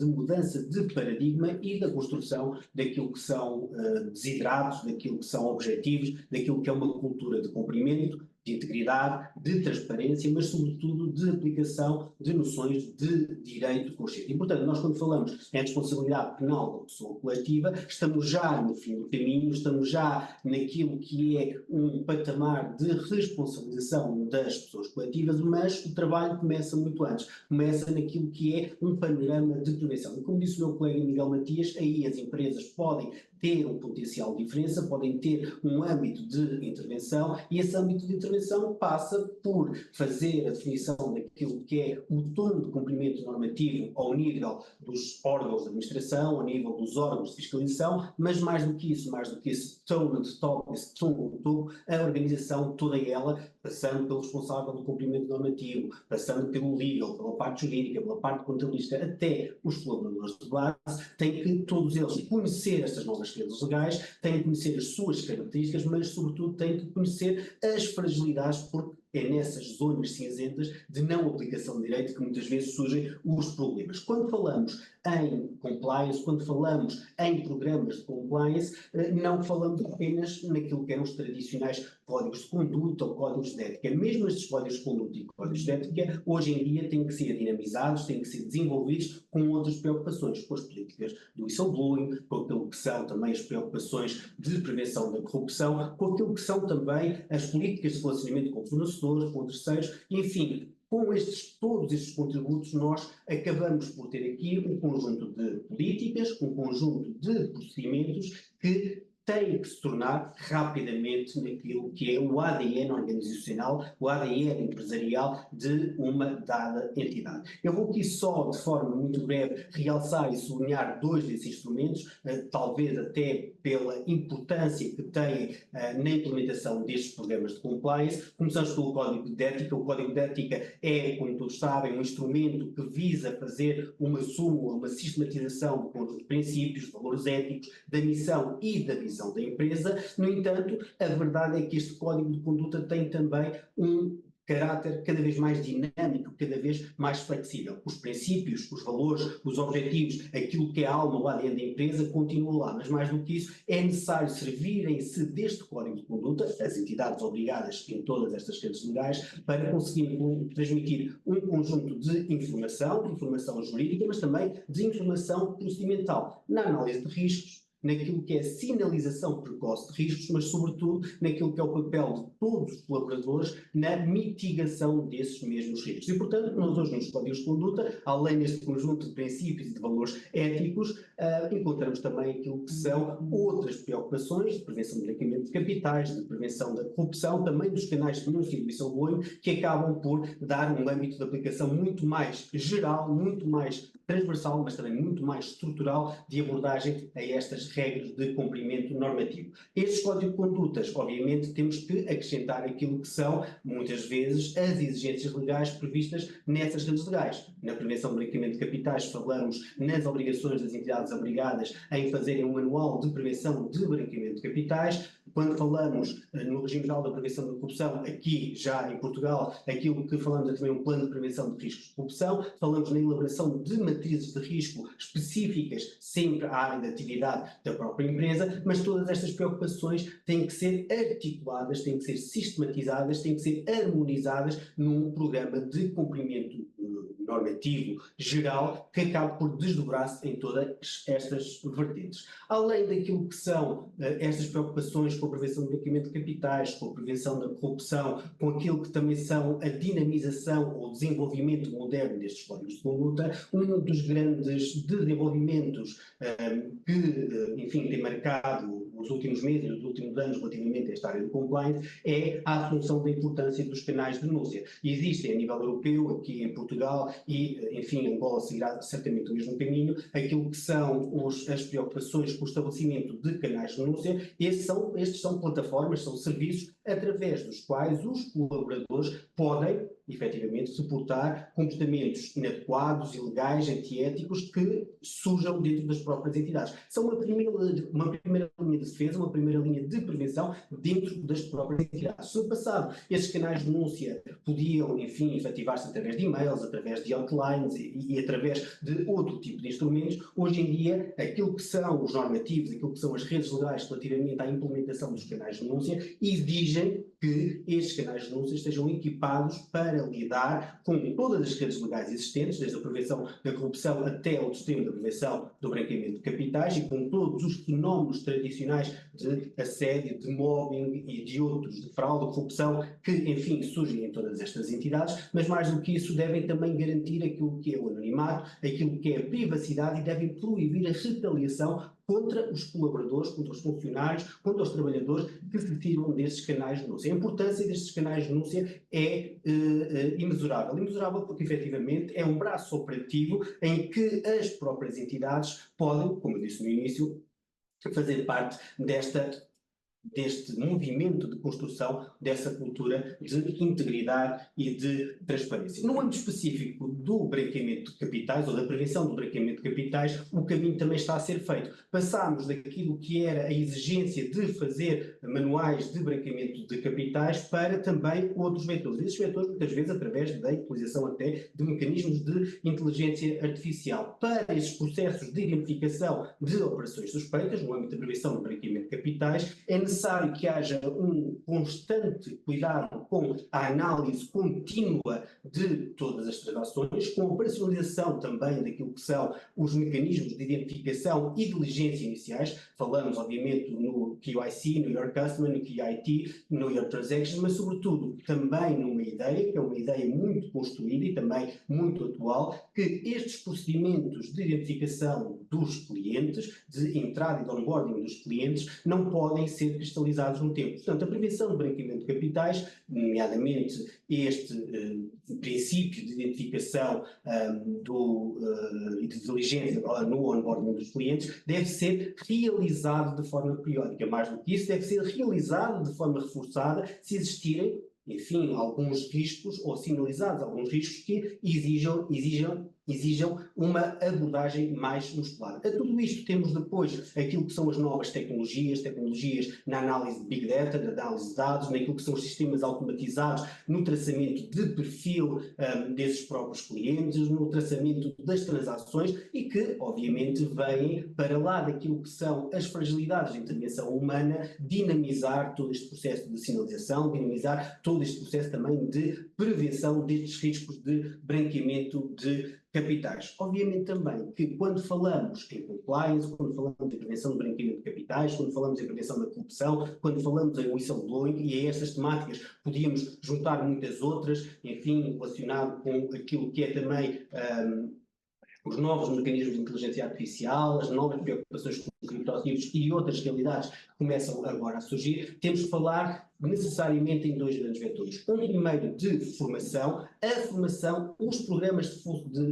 mudança de paradigma e da construção daquilo que são desiderados, daquilo que são objetivos, daquilo que é uma cultura de cumprimento, de integridade, de transparência, mas sobretudo de aplicação de noções de direito consciente. E, portanto, nós quando falamos em responsabilidade penal da pessoa coletiva, estamos já no fim do caminho, estamos já naquilo que é um patamar de responsabilização das pessoas coletivas, mas o trabalho começa muito antes, começa naquilo que é um panorama de prevenção. E como disse o meu colega Miguel Matias, aí as empresas podem ter um potencial de diferença, podem ter um âmbito de intervenção, e esse âmbito de intervenção passa por fazer a definição daquilo que é o tom de cumprimento normativo ao nível dos órgãos de administração, ao nível dos órgãos de fiscalização, mas mais do que isso, tone de top, esse tom de topo, a organização toda ela, passando pelo responsável do cumprimento normativo, passando pelo legal, pela parte jurídica, pela parte contabilística, até os colaboradores de base, têm que todos eles conhecer estas novas redes legais, têm que conhecer as suas características, mas sobretudo têm que conhecer as fragilidades, porque é nessas zonas cinzentas de não aplicação de direito que muitas vezes surgem os problemas. Quando falamos em compliance, quando falamos em programas de compliance, não falamos apenas naquilo que eram os tradicionais códigos de conduta ou códigos de ética. Mesmo estes códigos de conduta e códigos de ética, hoje em dia têm que ser dinamizados, têm que ser desenvolvidos com outras preocupações, com as políticas do whistleblowing, com aquilo que são também as preocupações de prevenção da corrupção, com aquilo que são também as políticas de relacionamento com fornecedores, com terceiros, enfim. Com todos estes contributos, nós acabamos por ter aqui um conjunto de políticas, um conjunto de procedimentos que têm que se tornar rapidamente naquilo que é o ADN organizacional, o ADN empresarial de uma dada entidade. Eu vou aqui só, de forma muito breve, realçar e sublinhar 2 desses instrumentos, talvez até pela importância que têm na implementação destes programas de compliance. Começamos pelo Código de Ética. O Código de Ética é, como todos sabem, um instrumento que visa fazer uma súmula, uma sistematização do conjunto de princípios, valores éticos, da missão e da visão da empresa. No entanto, a verdade é que este Código de Conduta tem também um caráter cada vez mais dinâmico, cada vez mais flexível. Os princípios, os valores, os objetivos, aquilo que é a alma, o ADN da empresa, continua lá, mas mais do que isso, é necessário servirem-se deste Código de Conduta, as entidades obrigadas em todas estas redes legais, para conseguir transmitir um conjunto de informação jurídica, mas também de informação procedimental, na análise de riscos, naquilo que é a sinalização precoce de riscos, mas sobretudo naquilo que é o papel de todos os colaboradores na mitigação desses mesmos riscos. E, portanto, nós hoje nos códigos de conduta, além deste conjunto de princípios e de valores éticos, encontramos também aquilo que são outras preocupações de prevenção do branqueamento de capitais, de prevenção da corrupção, também dos canais de denúncia e de whistleblowing, que acabam por dar um âmbito de aplicação muito mais geral, muito mais transversal, mas também muito mais estrutural de abordagem a estas regras de cumprimento normativo. Estes códigos de condutas, obviamente, temos que acrescentar aquilo que são, muitas vezes, as exigências legais previstas nessas redes legais. Na prevenção do branqueamento de capitais, falamos nas obrigações das entidades obrigadas em fazerem um manual de prevenção de branqueamento de capitais. Quando falamos no regime geral da prevenção da corrupção, aqui já em Portugal, aquilo que falamos é também um plano de prevenção de riscos de corrupção, falamos na elaboração de matrizes de risco específicas, sempre à área de atividade da própria empresa, mas todas estas preocupações têm que ser articuladas, têm que ser sistematizadas, têm que ser harmonizadas num programa de cumprimento normativo geral que acaba por desdobrar-se em todas estas vertentes. Além daquilo que são estas preocupações com a prevenção do branqueamento de capitais, com a prevenção da corrupção, com aquilo que também são a dinamização ou desenvolvimento moderno destes códigos de conduta, um dos grandes desenvolvimentos que, enfim, tem marcado os últimos meses, os últimos anos relativamente a esta área do compliance, é a assunção da importância dos canais de denúncia. E existem a nível europeu, aqui em Portugal, e, enfim, Angola seguirá certamente o mesmo caminho, aquilo que são as preocupações com o estabelecimento de canais de denúncia. Estes são plataformas, são serviços através dos quais os colaboradores podem, efetivamente, suportar comportamentos inadequados, ilegais, antiéticos que surjam dentro das próprias entidades. São uma primeira linha de defesa, uma primeira linha de prevenção dentro das próprias entidades. No passado, esses canais de denúncia podiam, enfim, efetivar-se através de e-mails, através de hotlines e através de outro tipo de instrumentos. Hoje em dia, aquilo que são os normativos, aquilo que são as redes legais relativamente à implementação dos canais de denúncia, exigem que estes canais de denúncia estejam equipados para lidar com todas as redes legais existentes, desde a prevenção da corrupção até o sistema da prevenção do branqueamento de capitais e com todos os fenómenos tradicionais de assédio, de mobbing e de outros, de fraude, de corrupção, que, enfim, surgem em todas estas entidades, mas mais do que isso devem também garantir aquilo que é o anonimato, aquilo que é a privacidade e devem proibir a retaliação contra os colaboradores, contra os funcionários, contra os trabalhadores que se sirvam desses canais de denúncia. A importância destes canais de denúncia é imensurável. Imensurável porque, efetivamente, é um braço operativo em que as próprias entidades podem, como eu disse no início, fazer parte deste movimento de construção dessa cultura de integridade e de transparência. No âmbito específico do branqueamento de capitais, ou da prevenção do branqueamento de capitais, o caminho também está a ser feito. Passámos daquilo que era a exigência de fazer manuais de branqueamento de capitais para também outros vetores. Esses vetores, muitas vezes, através da utilização até de mecanismos de inteligência artificial. Para esses processos de identificação de operações suspeitas, no âmbito da prevenção do branqueamento de capitais, é necessário que haja um constante cuidado com a análise contínua de todas as transações, com a operacionalização também daquilo que são os mecanismos de identificação e diligência iniciais. Falamos, obviamente, no KYC, no Your Customer, no KIT, no Your Transactions, mas, sobretudo, também numa ideia, que é uma ideia muito construída e também muito atual, que estes procedimentos de identificação dos clientes, de entrada e de onboarding dos clientes, não podem ser cristalizados no tempo. Portanto, a prevenção do branqueamento de capitais, nomeadamente este princípio de identificação e de diligência no onboarding dos clientes, deve ser realizado de forma periódica. Mais do que isso, deve ser realizado de forma reforçada se existirem, enfim, alguns riscos ou sinalizados alguns riscos que exijam uma abordagem mais musculada. A tudo isto temos depois aquilo que são as novas tecnologias na análise de Big Data, na análise de dados, naquilo que são os sistemas automatizados, no traçamento de perfil desses próprios clientes, no traçamento das transações e que, obviamente, vêm para lá daquilo que são as fragilidades de intervenção humana, dinamizar todo este processo de sinalização, dinamizar todo este processo também de prevenção destes riscos de branqueamento de capitais. Obviamente também que quando falamos em compliance, quando falamos em prevenção de branqueamento de capitais, quando falamos em prevenção da corrupção, quando falamos em whistleblowing, e a estas temáticas podíamos juntar muitas outras, enfim, relacionado com aquilo que é também os novos mecanismos de inteligência artificial, as novas preocupações com criptoativos e outras realidades que começam agora a surgir, temos que falar necessariamente em dois grandes vetores. Um primeiro de formação, a formação, os programas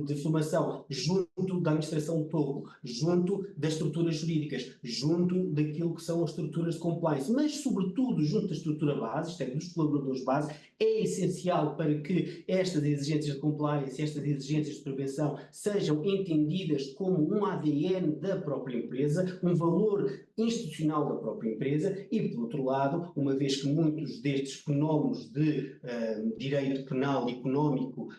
de formação junto da administração de topo, junto das estruturas jurídicas, junto daquilo que são as estruturas de compliance, mas sobretudo junto da estrutura base, isto é, dos colaboradores base, é essencial para que estas exigências de compliance, estas exigências de prevenção sejam entendidas como um ADN da própria empresa, um valor institucional da própria empresa e, por outro lado, uma vez que muitos destes fenómenos de direito penal, económico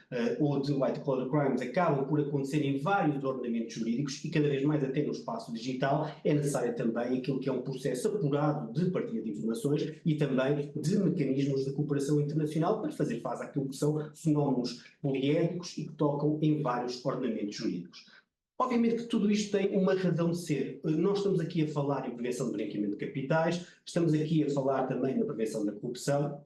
ou de white-collar crimes acabam por acontecer em vários ordenamentos jurídicos e cada vez mais até no espaço digital, é necessário também aquilo que é um processo apurado de partilha de informações e também de mecanismos de cooperação internacional para fazer face àquilo que são fenómenos poliédricos e que tocam em vários ordenamentos jurídicos. Obviamente que tudo isto tem uma razão de ser. Nós estamos aqui a falar em prevenção de branqueamento de capitais, estamos aqui a falar também na prevenção da corrupção,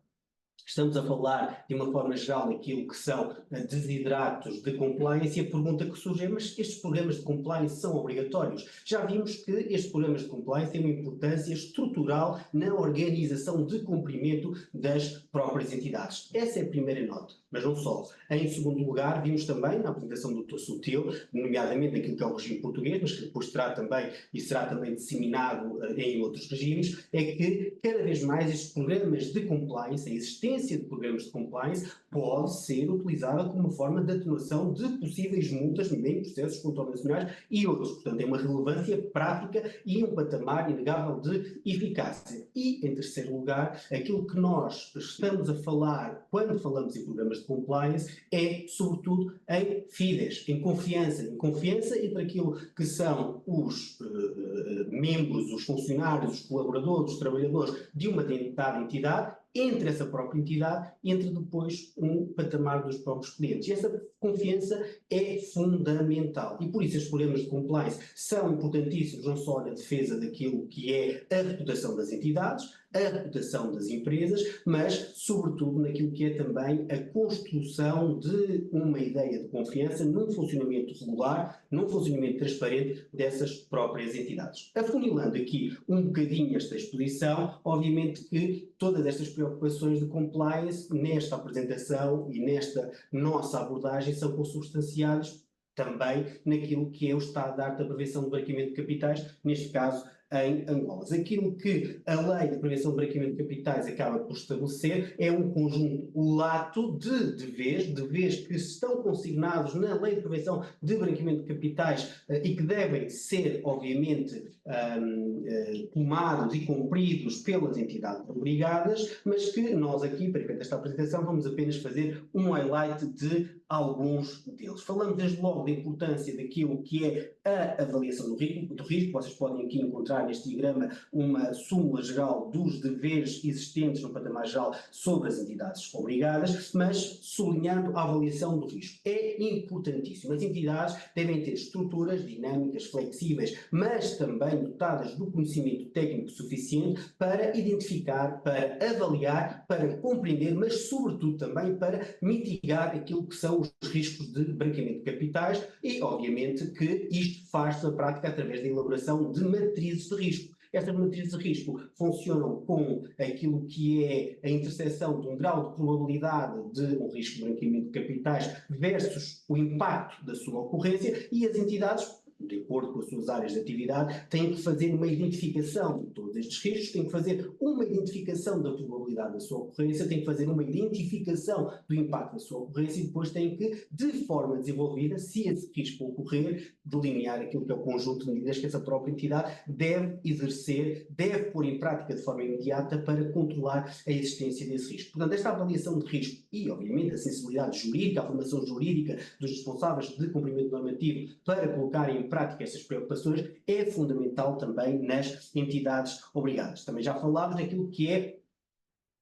estamos a falar, de uma forma geral, daquilo que são desidratos de compliance, e a pergunta que surge é, mas estes programas de compliance são obrigatórios? Já vimos que estes programas de compliance têm uma importância estrutural na organização de cumprimento das próprias entidades. Essa é a primeira nota, mas não só. Em segundo lugar, vimos também, na apresentação do Dr. Sutil, nomeadamente naquilo que é o regime português, mas que depois terá também, e será também disseminado em outros regimes, é que cada vez mais estes programas de compliance, a existência de programas de compliance, pode ser utilizada como uma forma de atenuação de possíveis multas em processos contornacionais e outros. Portanto, tem uma relevância prática e um patamar inegável de eficácia. E, em terceiro lugar, aquilo que nós estamos a falar quando falamos em programas de compliance é, sobretudo, em FIDES, em confiança entre aquilo que são os membros, os funcionários, os colaboradores, os trabalhadores de uma determinada entidade, entre essa própria entidade e entre depois um patamar dos próprios clientes. E essa confiança é fundamental. E por isso os programas de compliance são importantíssimos não só na defesa daquilo que é a reputação das entidades, a reputação das empresas, mas sobretudo naquilo que é também a construção de uma ideia de confiança num funcionamento regular, num funcionamento transparente dessas próprias entidades. Afunilando aqui um bocadinho esta exposição, obviamente que todas estas preocupações de compliance nesta apresentação e nesta nossa abordagem são consubstanciadas também naquilo que é o estado da arte da prevenção do branqueamento de capitais, neste caso em Angola. Aquilo que a Lei de Prevenção do Branqueamento de Capitais acaba por estabelecer é um conjunto lato de deveres que estão consignados na Lei de Prevenção de Branqueamento de Capitais e que devem ser, obviamente, tomados e cumpridos pelas entidades obrigadas, mas que nós aqui, para efeito desta apresentação, vamos apenas fazer um highlight de alguns deles. Falamos desde logo da importância daquilo que é a avaliação do risco. Vocês podem aqui encontrar neste diagrama uma súmula geral dos deveres existentes no patamar geral sobre as entidades obrigadas, mas sublinhando a avaliação do risco. É importantíssimo. As entidades devem ter estruturas dinâmicas, flexíveis, mas também dotadas do conhecimento técnico suficiente para identificar, para avaliar, para compreender, mas sobretudo também para mitigar aquilo que são os riscos de branqueamento de capitais e, obviamente, que isto faz-se na prática através da elaboração de matrizes de risco. Estas matrizes de risco funcionam com aquilo que é a interseção de um grau de probabilidade de um risco de branqueamento de capitais versus o impacto da sua ocorrência, e as entidades, de acordo com as suas áreas de atividade, têm que fazer uma identificação de todos estes riscos, têm que fazer uma identificação da probabilidade da sua ocorrência, têm que fazer uma identificação do impacto da sua ocorrência e depois têm que, de forma desenvolvida, se esse risco ocorrer, delinear aquilo que é o conjunto de medidas que essa própria entidade deve exercer, deve pôr em prática de forma imediata para controlar a existência desse risco. Portanto, esta avaliação de risco e, obviamente, a sensibilidade jurídica, a formação jurídica dos responsáveis de cumprimento normativo para colocar em prática estas preocupações é fundamental também nas entidades obrigadas. Também já falámos daquilo que é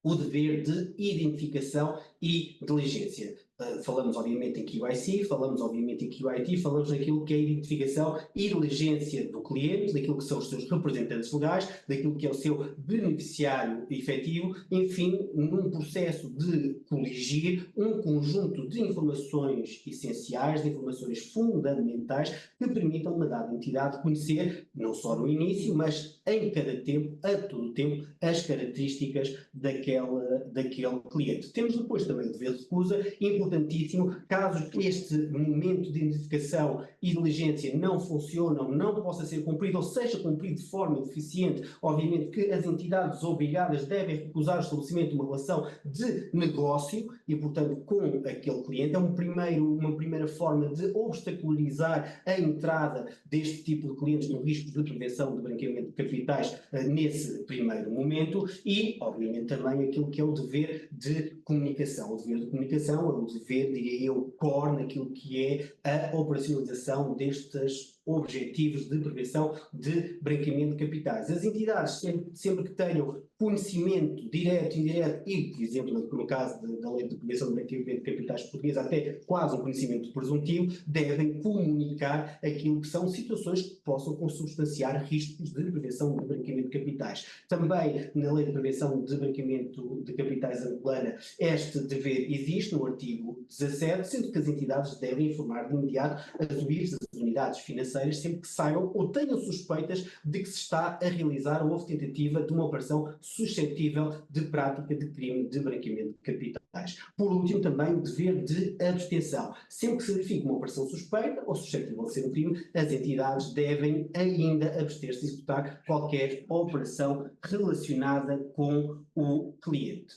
o dever de identificação e diligência. falamos obviamente em QIC, falamos obviamente em QIT, falamos naquilo que é a identificação e diligência do cliente, daquilo que são os seus representantes legais, daquilo que é o seu beneficiário efetivo, enfim, num processo de coligir um conjunto de informações essenciais, de informações fundamentais que permitam uma dada entidade conhecer, não só no início, mas em cada tempo, a todo tempo, as características daquele cliente. Temos depois também o dever de recusa, importantíssimo, caso este momento de identificação e diligência não funcionem, não possa ser cumprido ou seja cumprido de forma deficiente, obviamente que as entidades obrigadas devem recusar o estabelecimento de uma relação de negócio e, portanto, com aquele cliente. É uma primeira forma de obstacularizar a entrada deste tipo de clientes no risco de prevenção de branqueamento de capitais nesse primeiro momento e, obviamente, também aquilo que é o dever de comunicação. O dever de comunicação é o dever, diria eu, core naquilo que é a operacionalização destes objetivos de prevenção de branqueamento de capitais. As entidades, sempre que tenham conhecimento direto, indireto e, por exemplo, no caso da Lei de Prevenção de Branqueamento de Capitais portuguesa, até quase um conhecimento presuntivo, devem comunicar aquilo que são situações que possam consubstanciar riscos de prevenção de branqueamento de capitais. Também, na Lei de Prevenção de Branqueamento de Capitais angolana, este dever existe no artigo 17, sendo que as entidades devem informar de imediato as UIFs, as unidades financeiras, sempre que saibam ou tenham suspeitas de que se está a realizar ou houve tentativa de uma operação suscetível de prática de crime de branqueamento de capitais. Por último, também o dever de abstenção. Sempre que se verifique uma operação suspeita ou suscetível de ser um crime, as entidades devem ainda abster-se de executar qualquer operação relacionada com o cliente.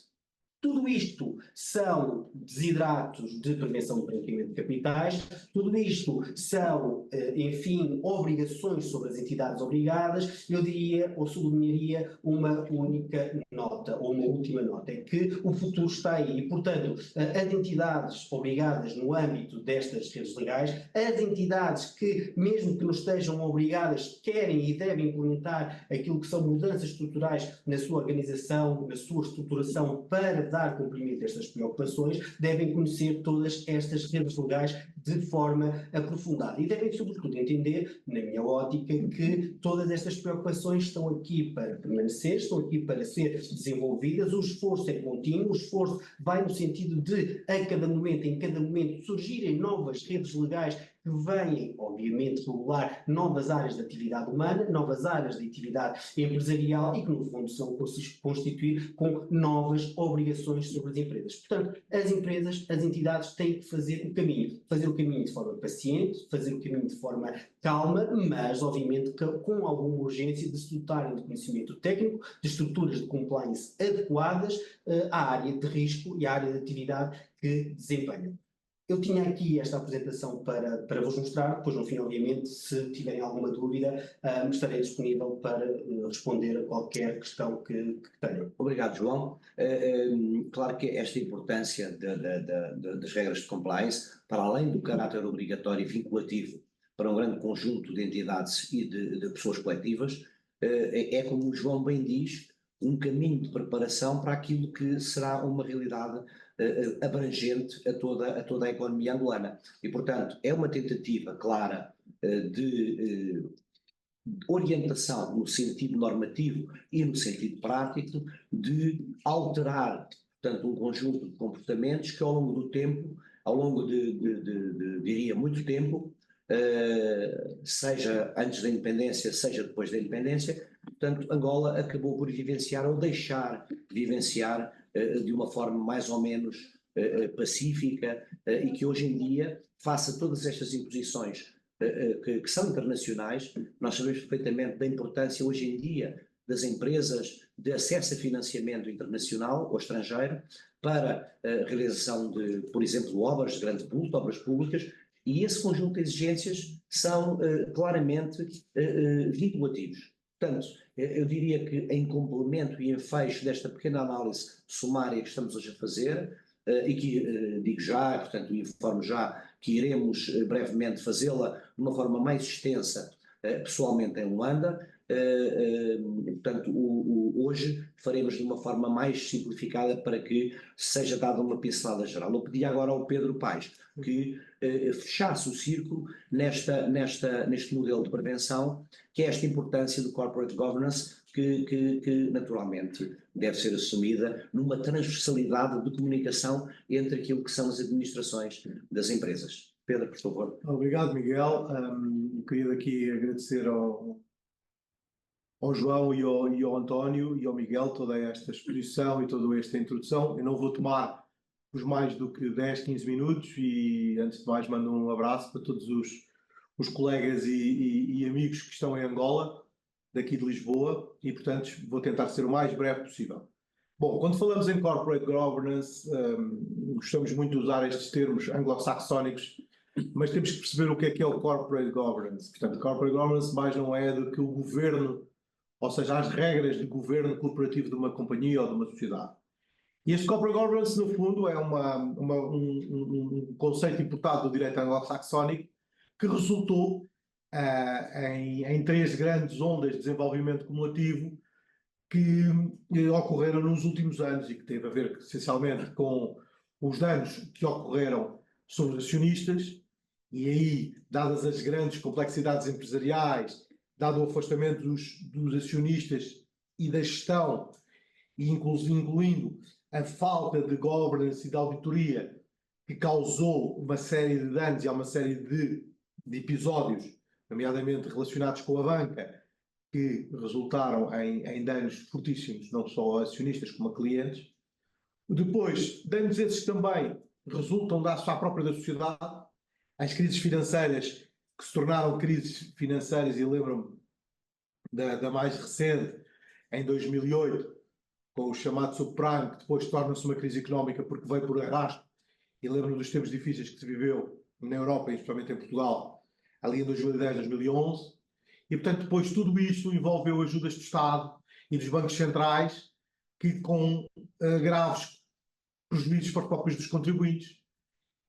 Tudo isto são desidratos de prevenção de branqueamento de capitais, tudo isto são, enfim, obrigações sobre as entidades obrigadas. Eu diria, ou sublinharia, uma única nota, ou uma última nota, é que o futuro está aí e, portanto, as entidades obrigadas no âmbito destas redes legais, as entidades que, mesmo que não estejam obrigadas, querem e devem implementar aquilo que são mudanças estruturais na sua organização, na sua estruturação para dar cumprimento a estas preocupações, devem conhecer todas estas redes legais de forma aprofundada e devem, sobretudo, entender, na minha ótica, que todas estas preocupações estão aqui para permanecer, estão aqui para ser desenvolvidas. O esforço é contínuo, o esforço vai no sentido de, a cada momento, em cada momento, surgirem novas redes legais que vêm, obviamente, regular novas áreas de atividade humana, novas áreas de atividade empresarial e que, no fundo, são constituir com novas obrigações sobre as empresas. Portanto, as empresas, as entidades têm que fazer o caminho de forma paciente, fazer o caminho de forma calma, mas, obviamente, com alguma urgência de se dotarem de conhecimento técnico, de estruturas de compliance adequadas à área de risco e à área de atividade que desempenham. Eu tinha aqui esta apresentação para vos mostrar, depois no fim, obviamente, se tiverem alguma dúvida, estarei disponível para responder a qualquer questão que tenham. Obrigado, João. Claro que esta importância das regras de compliance, para além do caráter obrigatório e vinculativo para um grande conjunto de entidades e de pessoas coletivas, é como o João bem diz, um caminho de preparação para aquilo que será uma realidade abrangente a toda a economia angolana. E, portanto, é uma tentativa clara de orientação no sentido normativo e no sentido prático de alterar, portanto, um conjunto de comportamentos que ao longo do tempo, ao longo diria, muito tempo, seja antes da independência, seja depois da independência, portanto, Angola acabou por vivenciar ou deixar vivenciar de uma forma mais ou menos pacífica e que hoje em dia, face a todas estas imposições que são internacionais, nós sabemos perfeitamente da importância hoje em dia das empresas de acesso a financiamento internacional ou estrangeiro para a realização de, por exemplo, obras de grande vulto, obras públicas, e esse conjunto de exigências são claramente vinculativos. Portanto, eu diria que em complemento e em fecho desta pequena análise sumária que estamos hoje a fazer, e que digo já, portanto informo já que iremos brevemente fazê-la de uma forma mais extensa pessoalmente em Luanda, Portanto, hoje faremos de uma forma mais simplificada para que seja dada uma pincelada geral. Eu pedi agora ao Pedro Paes que fechasse o círculo neste modelo de prevenção, que é esta importância do corporate governance, que naturalmente deve ser assumida numa transversalidade de comunicação entre aquilo que são as administrações das empresas. Pedro, por favor. Obrigado, Miguel. Queria daqui agradecer ao João e ao António e ao Miguel toda esta exposição e toda esta introdução. Eu não vou tomar os mais do que 10, 15 minutos e, antes de mais, mando um abraço para todos os colegas e amigos que estão em Angola, daqui de Lisboa, e, portanto, vou tentar ser o mais breve possível. Bom, quando falamos em corporate governance, gostamos muito de usar estes termos anglo-saxónicos, mas temos que perceber o que é o corporate governance. Portanto, corporate governance mais não é do que o governo, ou seja, as regras de governo corporativo de uma companhia ou de uma sociedade. E este corporate governance, no fundo, é um conceito importado do direito anglo-saxónico que resultou em 3 grandes ondas de desenvolvimento cumulativo que ocorreram nos últimos anos e que teve a ver, essencialmente, com os danos que ocorreram sobre os acionistas, e aí, dadas as grandes complexidades empresariais, dado o afastamento dos acionistas e da gestão, e incluindo a falta de governance e de auditoria que causou uma série de danos e há uma série de episódios, nomeadamente relacionados com a banca, que resultaram em danos fortíssimos, não só a acionistas como a clientes. Depois, danos esses também resultam da própria da sociedade, as crises financeiras que se tornaram crises financeiras, e lembro-me da mais recente, em 2008, com o chamado subprime, que depois torna-se uma crise económica porque veio por arrasto, e lembro-me dos tempos difíceis que se viveu na Europa, e especialmente em Portugal, ali em 2010, 2011, e portanto depois tudo isto envolveu ajudas do Estado e dos bancos centrais, que com graves prejuízos para os próprios dos contribuintes,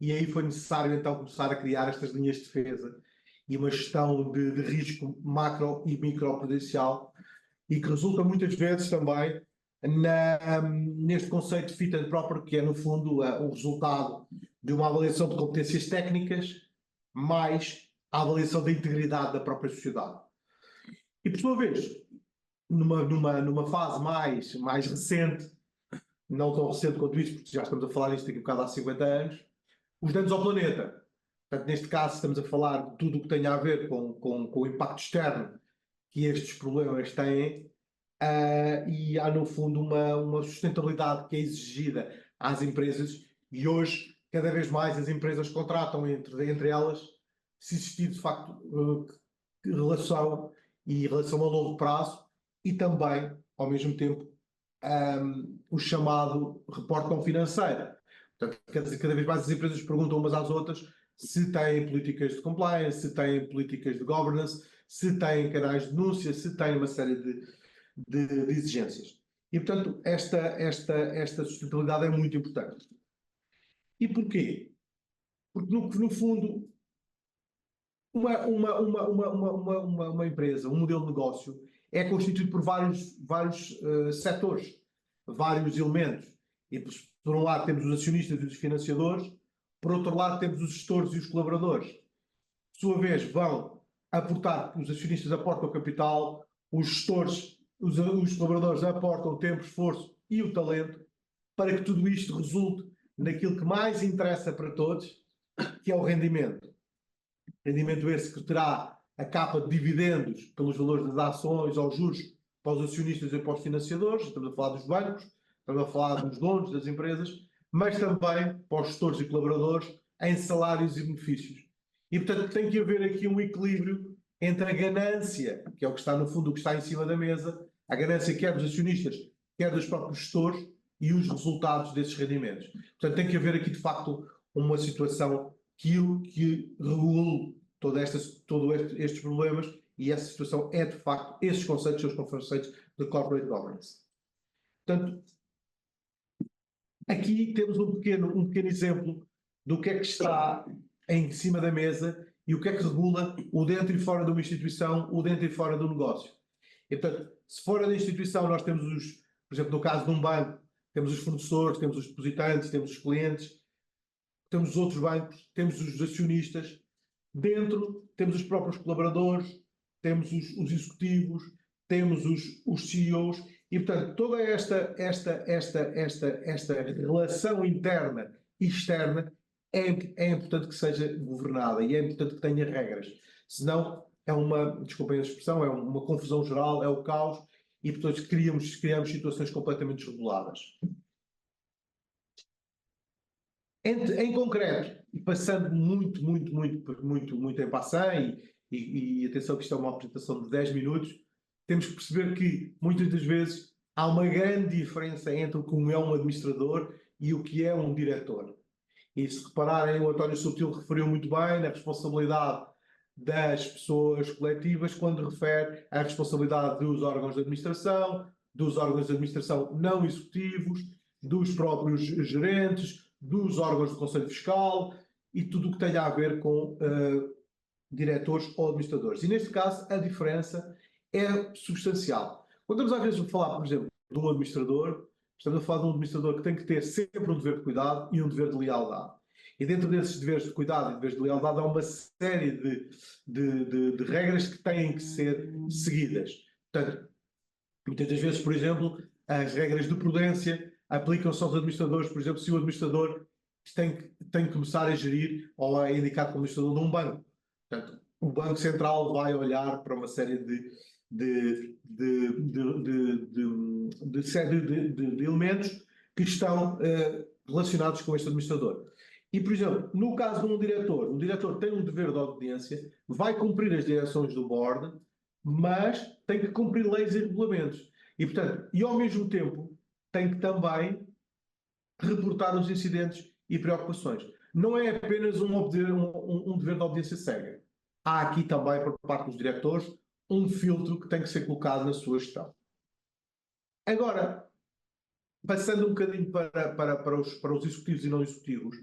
e aí foi necessário então começar a criar estas linhas de defesa e uma gestão de risco macro e microprudencial, e que resulta muitas vezes também neste conceito de fit and proper, que é no fundo o resultado de uma avaliação de competências técnicas mais a avaliação da integridade da própria sociedade. E por sua vez, numa fase mais recente, não tão recente quanto isso, porque já estamos a falar isto aqui um bocado há 50 anos, os danos ao planeta. Portanto, neste caso estamos a falar de tudo o que tem a ver com o impacto externo que estes problemas têm, e há no fundo uma sustentabilidade que é exigida às empresas, e hoje cada vez mais as empresas contratam entre elas, se existir de facto relação a longo prazo, e também ao mesmo tempo o chamado reporte financeiro. Portanto, quer dizer, cada vez mais as empresas perguntam umas às outras se têm políticas de compliance, se têm políticas de governance, se têm canais de denúncia, se têm uma série de exigências. E, portanto, esta sustentabilidade é muito importante. E porquê? Porque, no fundo, uma empresa, um modelo de negócio, é constituído por vários setores, vários elementos. E, por um lado, temos os acionistas e os financiadores, por outro lado, temos os gestores e os colaboradores. Por sua vez, vão aportar, os acionistas aportam o capital, os gestores, os colaboradores aportam o tempo, esforço e o talento, para que tudo isto resulte naquilo que mais interessa para todos, que é o rendimento. Rendimento esse que terá a capa de dividendos pelos valores das ações aos juros para os acionistas e para os financiadores, estamos a falar dos bancos, estamos a falar dos donos das empresas, mas também para os gestores e colaboradores em salários e benefícios. E, portanto, tem que haver aqui um equilíbrio entre a ganância, que é o que está no fundo, o que está em cima da mesa, a ganância quer dos acionistas, quer dos próprios gestores, e os resultados desses rendimentos. Portanto, tem que haver aqui, de facto, uma situação que regule todos estes problemas, e essa situação é, de facto, esses conceitos são os conceitos de corporate governance. Portanto, aqui temos um pequeno exemplo do que é que está em cima da mesa e o que é que regula o dentro e fora de uma instituição, o dentro e fora do negócio. E, portanto, se fora da instituição nós temos por exemplo, no caso de um banco, temos os fornecedores, temos os depositantes, temos os clientes, temos os outros bancos, temos os acionistas, dentro temos os próprios colaboradores, temos os executivos, temos os CEOs, e portanto toda esta relação interna e externa é importante que seja governada e é importante que tenha regras, senão desculpem a expressão, é uma confusão geral, é o caos, e portanto criamos situações completamente desreguladas. Em concreto, e passando muito em passant, e atenção que isto é uma apresentação de 10 minutos, temos que perceber que, muitas das vezes, há uma grande diferença entre o que é um administrador e o que é um diretor. E se repararem, o António Subtil referiu muito bem na responsabilidade das pessoas coletivas, quando refere à responsabilidade dos órgãos de administração não executivos, dos próprios gerentes, dos órgãos do Conselho Fiscal e tudo o que tenha a ver com diretores ou administradores. E neste caso a diferença é substancial. Quando estamos às vezes a falar, por exemplo, de um administrador, estamos a falar de um administrador que tem que ter sempre um dever de cuidado e um dever de lealdade. E dentro desses deveres de cuidado e deveres de lealdade há uma série de regras que têm que ser seguidas. Portanto, muitas das vezes, por exemplo, as regras de prudência aplicam-se aos administradores. Por exemplo, se o administrador tem que começar a gerir ou é indicado como administrador de um banco. Portanto, o Banco Central vai olhar para uma série de elementos que estão relacionados com este administrador. E, por exemplo, no caso de um diretor tem um dever de obediência, vai cumprir as direções do board, mas tem que cumprir leis e regulamentos. E, portanto, ao mesmo tempo, tem que também reportar os incidentes e preocupações. Não é apenas um dever de obediência cega. Há aqui também, por parte dos diretores, um filtro que tem que ser colocado na sua gestão. Agora, passando um bocadinho para os executivos e não executivos,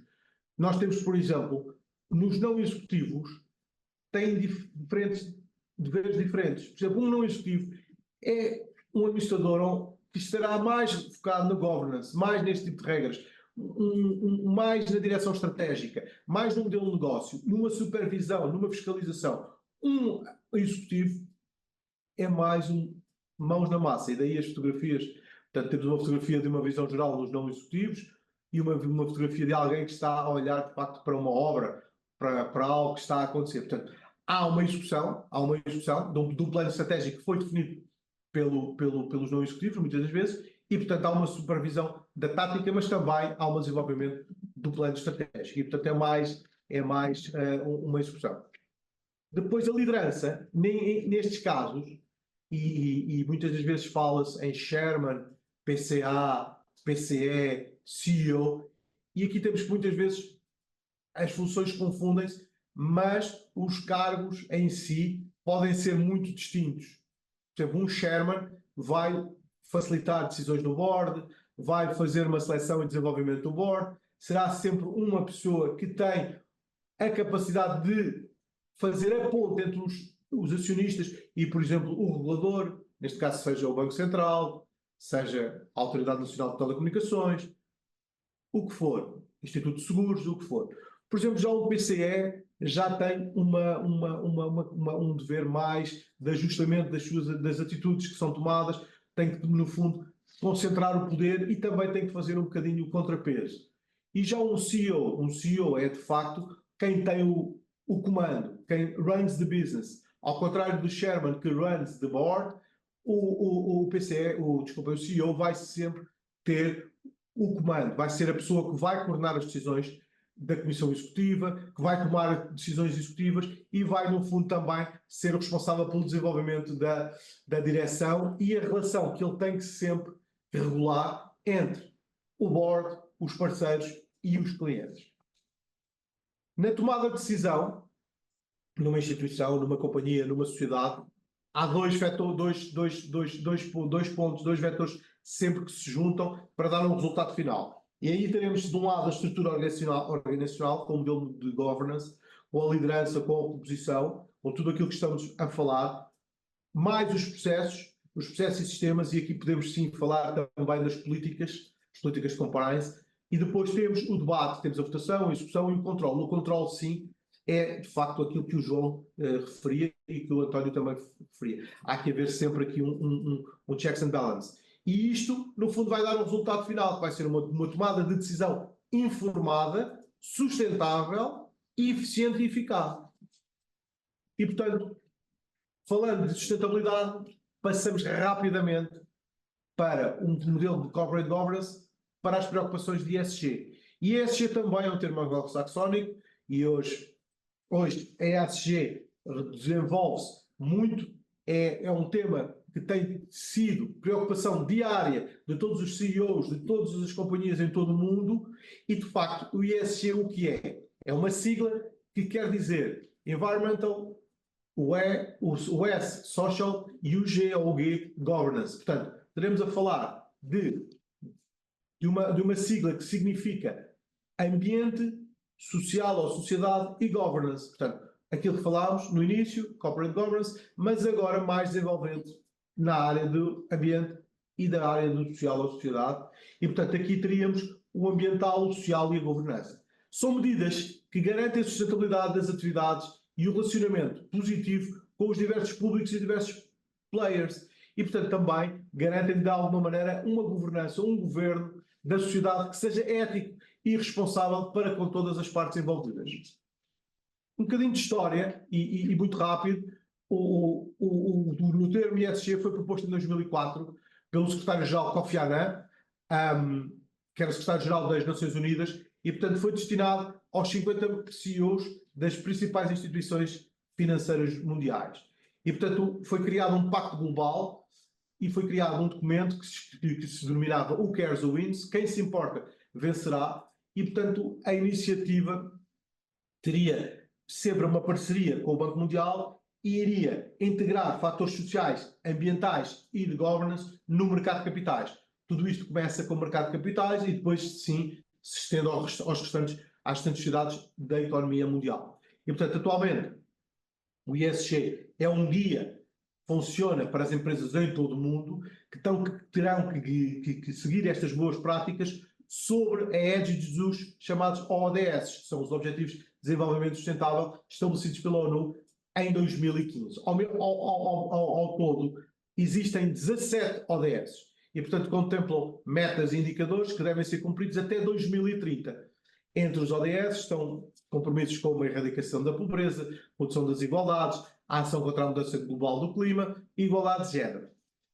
nós temos, por exemplo, nos não executivos, têm deveres diferentes. Por exemplo, um não executivo é um administrador que estará mais focado na governance, mais neste tipo de regras, mais na direção estratégica, mais no modelo de negócio, numa supervisão, numa fiscalização. Um executivo é mais mãos na massa, e daí as fotografias. Portanto, temos uma fotografia de uma visão geral dos não executivos e uma fotografia de alguém que está a olhar, de facto, para uma obra, para algo que está a acontecer. Portanto, há uma execução de um plano estratégico que foi definido pelos não executivos, muitas das vezes, e, portanto, há uma supervisão da tática, mas também há um desenvolvimento do plano estratégico. E, portanto, é mais uma execução. Depois, a liderança, nestes casos, e muitas das vezes fala-se em Chairman, PCA, PCE, CEO, e aqui temos que muitas vezes as funções confundem-se, mas os cargos em si podem ser muito distintos. Por exemplo, um Chairman vai facilitar decisões do board, vai fazer uma seleção e desenvolvimento do board, será sempre uma pessoa que tem a capacidade de fazer a ponte entre os acionistas e, por exemplo, o regulador, neste caso seja o Banco Central, seja a Autoridade Nacional de Telecomunicações, o que for, Instituto de Seguros, o que for. Por exemplo, já o PCE já tem um dever mais de ajustamento das atitudes que são tomadas, tem que, no fundo, concentrar o poder e também tem que fazer um bocadinho o contrapeso. E já um CEO é, de facto, quem tem o comando, quem runs the business. Ao contrário do chairman que runs the board, o CEO vai sempre ter o comando, vai ser a pessoa que vai coordenar as decisões da Comissão Executiva, que vai tomar decisões executivas e vai, no fundo, também ser o responsável pelo desenvolvimento da direção e a relação que ele tem que sempre regular entre o board, os parceiros e os clientes. Na tomada de decisão, numa instituição, numa companhia, numa sociedade, há dois vetores sempre que se juntam para dar um resultado final. E aí teremos, de um lado, a estrutura organizacional, com o modelo de governance, com a liderança, com a composição, com tudo aquilo que estamos a falar, mais os processos os processos e sistemas, e aqui podemos sim falar também das políticas, as políticas de compliance, e depois temos o debate, temos a votação, a execução e o controle. O controle, sim, é de facto aquilo que o João referia e que o António também referia. Há que haver sempre aqui um checks and balance. E isto, no fundo, vai dar um resultado final, que vai ser uma tomada de decisão informada, sustentável, eficiente e eficaz. E, portanto, falando de sustentabilidade, passamos rapidamente para um modelo de corporate governance para as preocupações de ESG. E ESG também é um termo anglo-saxónico e hoje a ESG desenvolve-se muito, é um tema que tem sido preocupação diária de todos os CEOs, de todas as companhias em todo o mundo, e de facto o ESG o que é? É uma sigla que quer dizer Environmental, o S, Social, e o G ou o G, Governance. Portanto, estaremos a falar de uma sigla que significa ambiente, social ou sociedade e governance. Portanto, aquilo que falámos no início, corporate governance, mas agora mais desenvolvente na área do ambiente e da área do social ou sociedade. E, portanto, aqui teríamos o ambiental, o social e a governança. São medidas que garantem a sustentabilidade das atividades e o relacionamento positivo com os diversos públicos e diversos players. E, portanto, também garantem, de alguma maneira, uma governança, um governo da sociedade que seja ético e responsável para com todas as partes envolvidas. Um bocadinho de história, e muito rápido, no termo ESG foi proposto em 2004 pelo secretário-geral Kofi Annan, que era secretário-geral das Nações Unidas, e, portanto, foi destinado aos 50 CEOs das principais instituições financeiras mundiais. E, portanto, foi criado um pacto global e foi criado um documento que se denominava Who Cares Who Wins, quem se importa vencerá, e, portanto, a iniciativa teria sempre uma parceria com o Banco Mundial e iria integrar fatores sociais, ambientais e de governance no mercado de capitais. Tudo isto começa com o mercado de capitais e depois, sim, se estende às restantes sociedades da economia mundial. E, portanto, atualmente, o ESG é um guia que funciona para as empresas em todo o mundo que terão que seguir estas boas práticas sobre a égide dos chamados ODS, que são os Objetivos de Desenvolvimento Sustentável estabelecidos pela ONU em 2015. Ao todo, existem 17 ODS e, portanto, contemplam metas e indicadores que devem ser cumpridos até 2030. Entre os ODS estão compromissos como a erradicação da pobreza, redução das desigualdades, a ação contra a mudança global do clima e igualdade de género.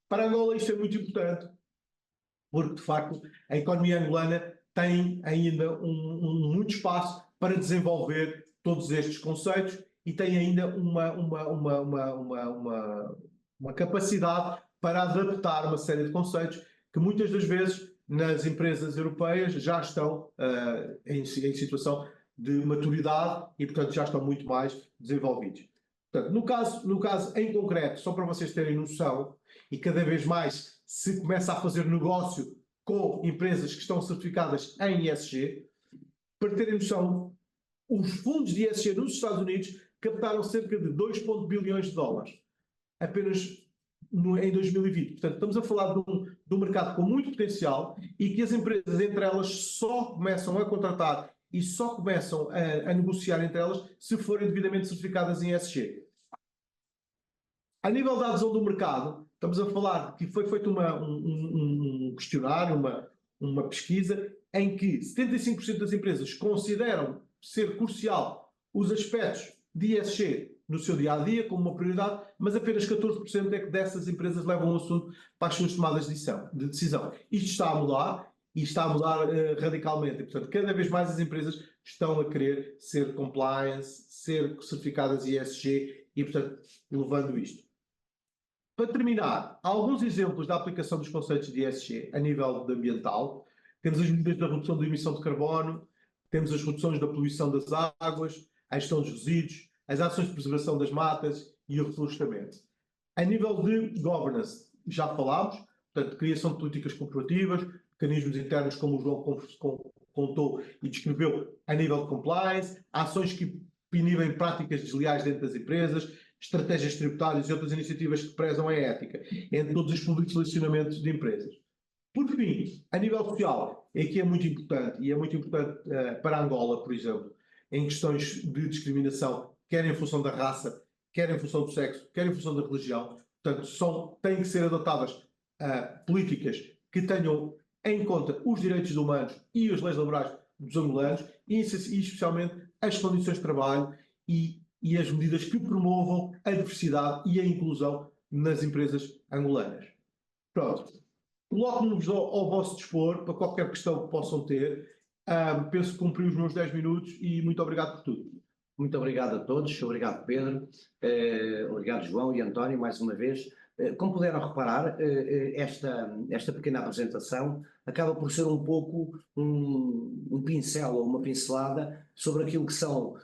Para Angola isto é muito importante, porque, de facto, a economia angolana tem ainda muito espaço para desenvolver todos estes conceitos e tem ainda uma capacidade para adaptar uma série de conceitos que muitas das vezes nas empresas europeias já estão em situação de maturidade e, portanto, já estão muito mais desenvolvidos. Portanto, no caso em concreto, só para vocês terem noção, e cada vez mais se começa a fazer negócio com empresas que estão certificadas em ESG, para terem noção, os fundos de ESG nos Estados Unidos captaram cerca de 2 bilhões de dólares, apenas em 2020. Portanto, estamos a falar de um mercado com muito potencial e que as empresas, entre elas, só começam a contratar e só começam a negociar entre elas se forem devidamente certificadas em ESG. A nível da adesão do mercado, estamos a falar que foi feito um questionário, uma pesquisa, em que 75% das empresas consideram ser crucial os aspectos de ESG no seu dia-a-dia como uma prioridade, mas apenas 14% é que dessas empresas levam o assunto para as suas tomadas de decisão. Isto está a mudar e está a mudar radicalmente. E, portanto, cada vez mais as empresas estão a querer ser compliance, ser certificadas ESG e, portanto, levando isto. Para terminar, há alguns exemplos da aplicação dos conceitos de ESG a nível ambiental. Temos as medidas da redução da emissão de carbono, temos as reduções da poluição das águas, a gestão dos resíduos, as ações de preservação das matas e o reflorestamento. A nível de governance, já falámos, portanto, criação de políticas corporativas, mecanismos internos, como o João contou e descreveu, a nível de compliance, ações que inibem práticas desleais dentro das empresas, estratégias tributárias e outras iniciativas que prezam a ética em todos os públicos de selecionamento de empresas. Por fim, a nível social, aqui é muito importante, e é muito importante para Angola, por exemplo, em questões de discriminação, quer em função da raça, quer em função do sexo, quer em função da religião. Portanto, têm que ser adotadas políticas que tenham em conta os direitos humanos e as leis laborais dos angolanos, e especialmente as condições de trabalho e as medidas que promovam a diversidade e a inclusão nas empresas angolanas. Pronto. Coloco-nos ao vosso dispor para qualquer questão que possam ter. Penso que cumpri os meus 10 minutos e muito obrigado por tudo. Muito obrigado a todos, obrigado Pedro, obrigado João e António mais uma vez. Como puderam reparar, esta pequena apresentação acaba por ser um pouco um pincel ou uma pincelada sobre aquilo que são,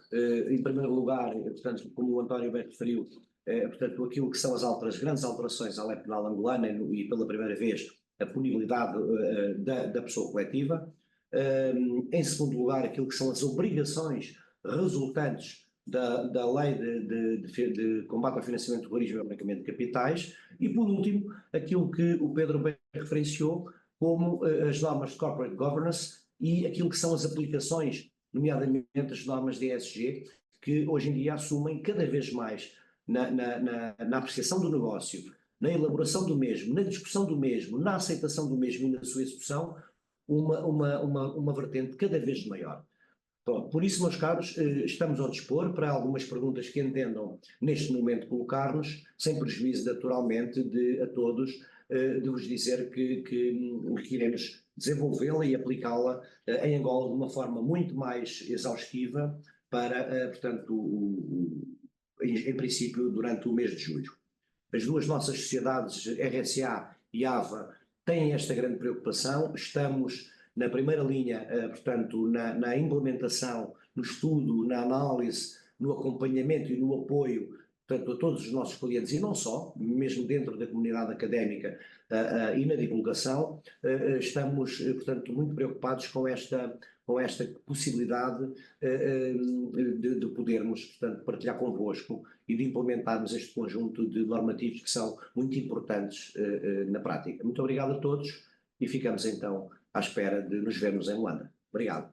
em primeiro lugar, portanto, como o António bem referiu, portanto, aquilo que são as grandes alterações à lei penal angolana e pela primeira vez a punibilidade da pessoa coletiva. Em segundo lugar, aquilo que são as obrigações resultantes da lei de combate ao financiamento do terrorismo e ao branqueamento de capitais, e por último, aquilo que o Pedro bem referenciou como as normas de corporate governance e aquilo que são as aplicações, nomeadamente as normas de ESG, que hoje em dia assumem cada vez mais na apreciação do negócio, na elaboração do mesmo, na discussão do mesmo, na aceitação do mesmo e na sua execução, uma vertente cada vez maior. Pronto, por isso, meus caros, estamos ao dispor para algumas perguntas que entendam neste momento colocar-nos, sem prejuízo naturalmente a todos, de vos dizer que iremos desenvolvê-la e aplicá-la em Angola de uma forma muito mais exaustiva para, portanto, em princípio, durante o mês de julho. As duas nossas sociedades, RSA e AVA, têm esta grande preocupação. Estamos na primeira linha, portanto, na implementação, no estudo, na análise, no acompanhamento e no apoio, portanto, a todos os nossos clientes, e não só, mesmo dentro da comunidade académica e na divulgação, estamos, portanto, muito preocupados com esta possibilidade de podermos, portanto, partilhar convosco e de implementarmos este conjunto de normativos que são muito importantes na prática. Muito obrigado a todos e ficamos então à espera de nos vermos em Luanda. Obrigado.